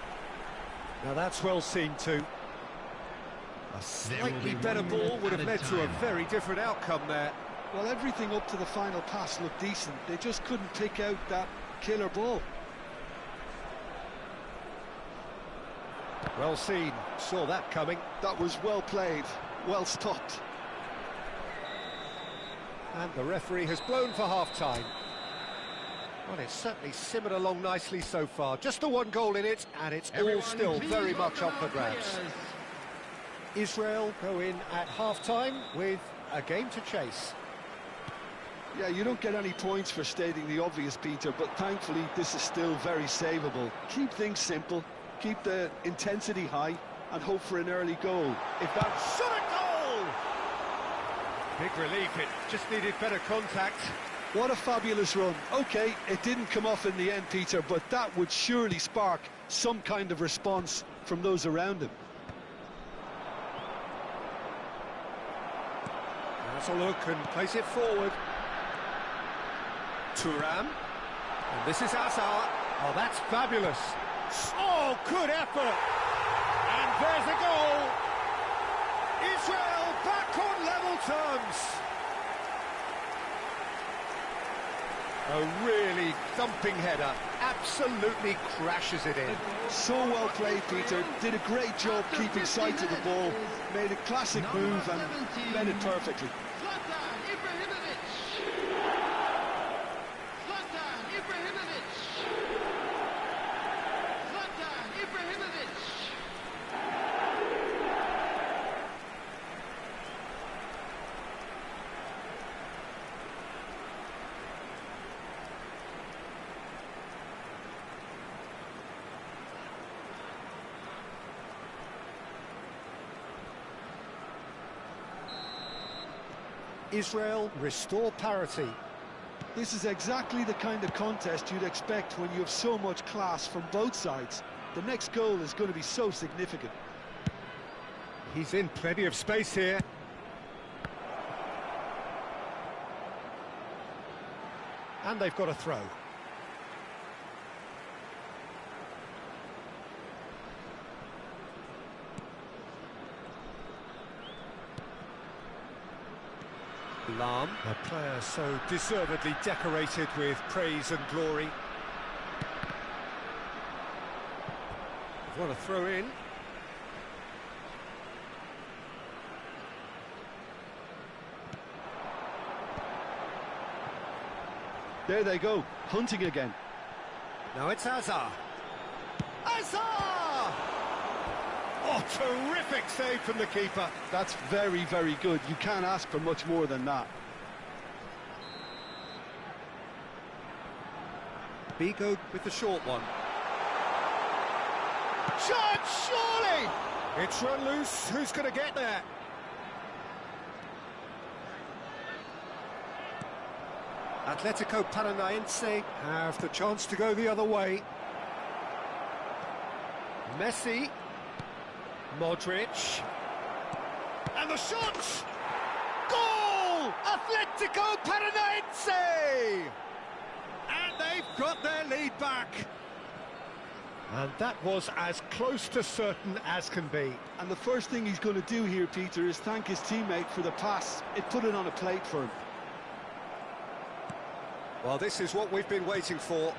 Now that's well seen too. A slightly better ball would have led to a very different outcome there. Well, everything up to the final pass looked decent. They just couldn't pick out that killer ball. Well seen. Saw that coming. That was well played, well stopped. And the referee has blown for half-time. Well, it's certainly simmered along nicely so far. Just the one goal in it, and it's all still very much up for grabs. Israel go in at half-time with a game to chase. Yeah, you don't get any points for stating the obvious, Peter, but thankfully this is still very savable. Keep things simple, keep the intensity high, and hope for an early goal. If that's... Shot a goal! Big relief, it just needed better contact. What a fabulous run. OK, it didn't come off in the end, Peter, but that would surely spark some kind of response from those around him. Has a look and plays it forward. Thuram. And this is Hazard. Oh, that's fabulous. Oh, good effort. And there's a goal. Israel back on level terms. A really thumping header. Absolutely crashes it in. So well played, Peter. Did a great job keeping sight of the ball. Made a classic move and led it perfectly. Israel restore parity. This is exactly the kind of contest you'd expect when you have so much class from both sides. The next goal is going to be so significant. He's in plenty of space here. And they've got a throw. Lam, a player so deservedly decorated with praise and glory. What a throw in. There they go, hunting again. Now it's Hazard. Hazard! Oh, terrific save from the keeper. That's very, very good. You can't ask for much more than that. Bigo with the short one. Shot, surely! It's run loose. Who's going to get there? Atletico Paranaense have the chance to go the other way. Messi. Modric. And the shot! Goal! Atletico Paranaense! And they've got their lead back. And that was as close to certain as can be. And the first thing he's going to do here, Peter, is thank his teammate for the pass. It put it on a plate for him. Well, this is what we've been waiting for.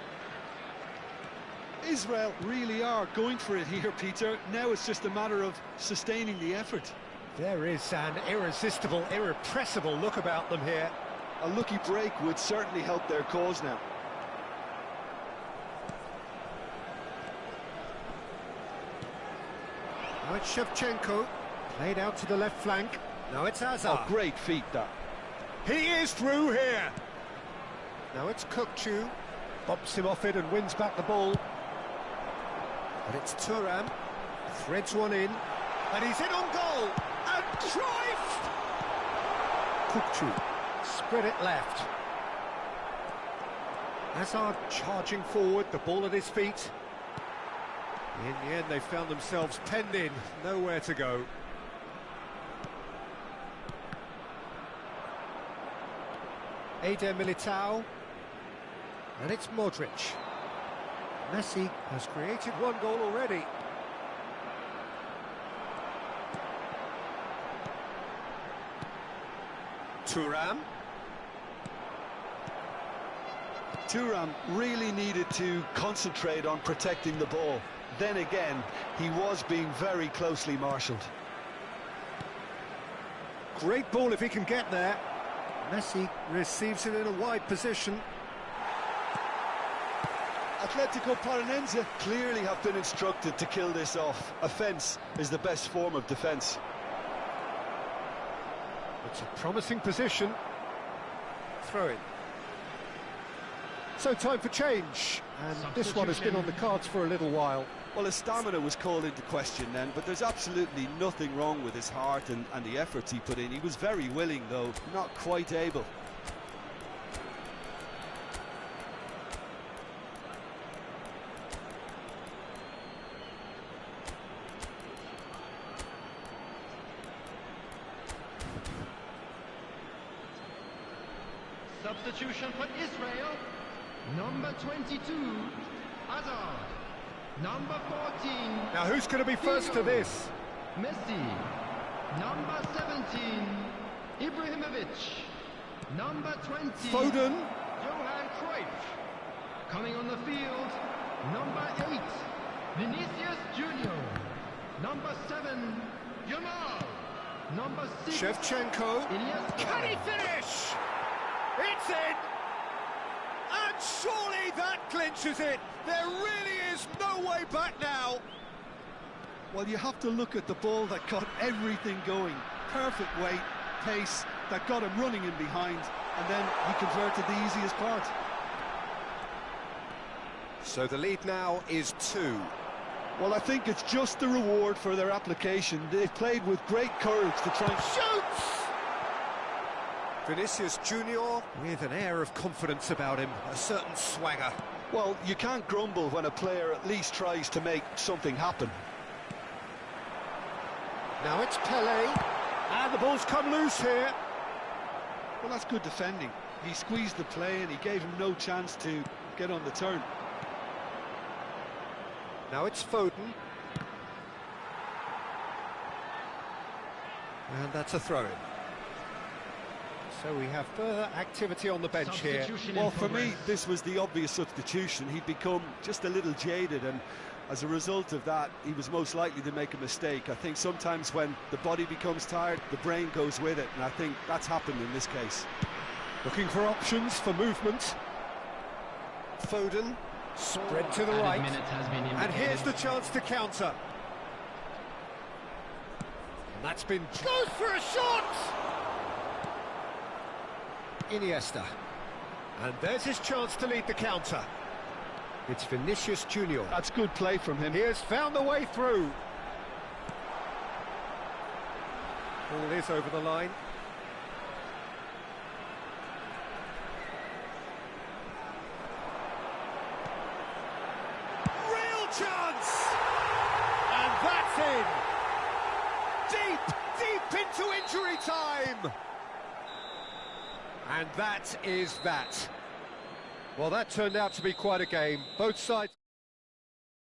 Israel really are going for it here, Peter. Now it's just a matter of sustaining the effort. There is an irresistible, irrepressible look about them here. A lucky break would certainly help their cause now. Now it's Shevchenko, played out to the left flank. Now it's Hazard. Oh, great feat, that. He is through here. Now it's Kukçu, bumps him off it and wins back the ball. But it's Thuram, threads one in, and he's in on goal. And Cruyff! Kukçu, spread it left. Hazard charging forward, the ball at his feet. In the end, they found themselves penned in, nowhere to go. Eder Militao. And it's Modric. Messi has created one goal already. Thuram. Thuram really needed to concentrate on protecting the ball. Then again, he was being very closely marshalled. Great ball if he can get there. Messi receives it in a wide position. Atletico Paranaense clearly have been instructed to kill this off. Offence is the best form of defence. It's a promising position. Throw in. So time for change, and this one has been on the cards for a little while. Well, his stamina was called into question then, but there's absolutely nothing wrong with his heart and the efforts he put in. He was very willing, though, not quite able. Substitution for Israel. Number 22, Hazard. Number 14. Now who's going to be first to this? Messi. Number 17, Ibrahimovic. Number 20, Foden. Johan Cruyff. Coming on the field, number 8, Vinicius Junior. Number 7, Yamal. Number 6, Shevchenko. Iniesta. Can he finish? It's in! And surely that clinches it! There really is no way back now! Well, you have to look at the ball that got everything going. Perfect weight, pace, that got him running in behind, and then he converted the easiest part. So the lead now is 2. Well, I think it's just the reward for their application. They've played with great courage to try and... Shoots! Vinicius Junior with an air of confidence about him, a certain swagger. Well, you can't grumble when a player at least tries to make something happen. Now it's Pele, and the ball's come loose here. Well, that's good defending. He squeezed the play and he gave him no chance to get on the turn. Now it's Foden. And that's a throw-in. So we have further activity on the bench here. Well, for me, this was the obvious substitution. He'd become just a little jaded, and as a result of that, he was most likely to make a mistake. I think sometimes when the body becomes tired, the brain goes with it, and I think that's happened in this case. Looking for options for movement. Foden, spread to the right, and here's the chance to counter. And that's been... Goes for a shot! Iniesta. And there's his chance to lead the counter. It's Vinicius Junior. That's good play from him. He has found the way through. Ball is over the line. Real chance! And that's in! Deep into injury time! And that is that. Well, that turned out to be quite a game. Both sides...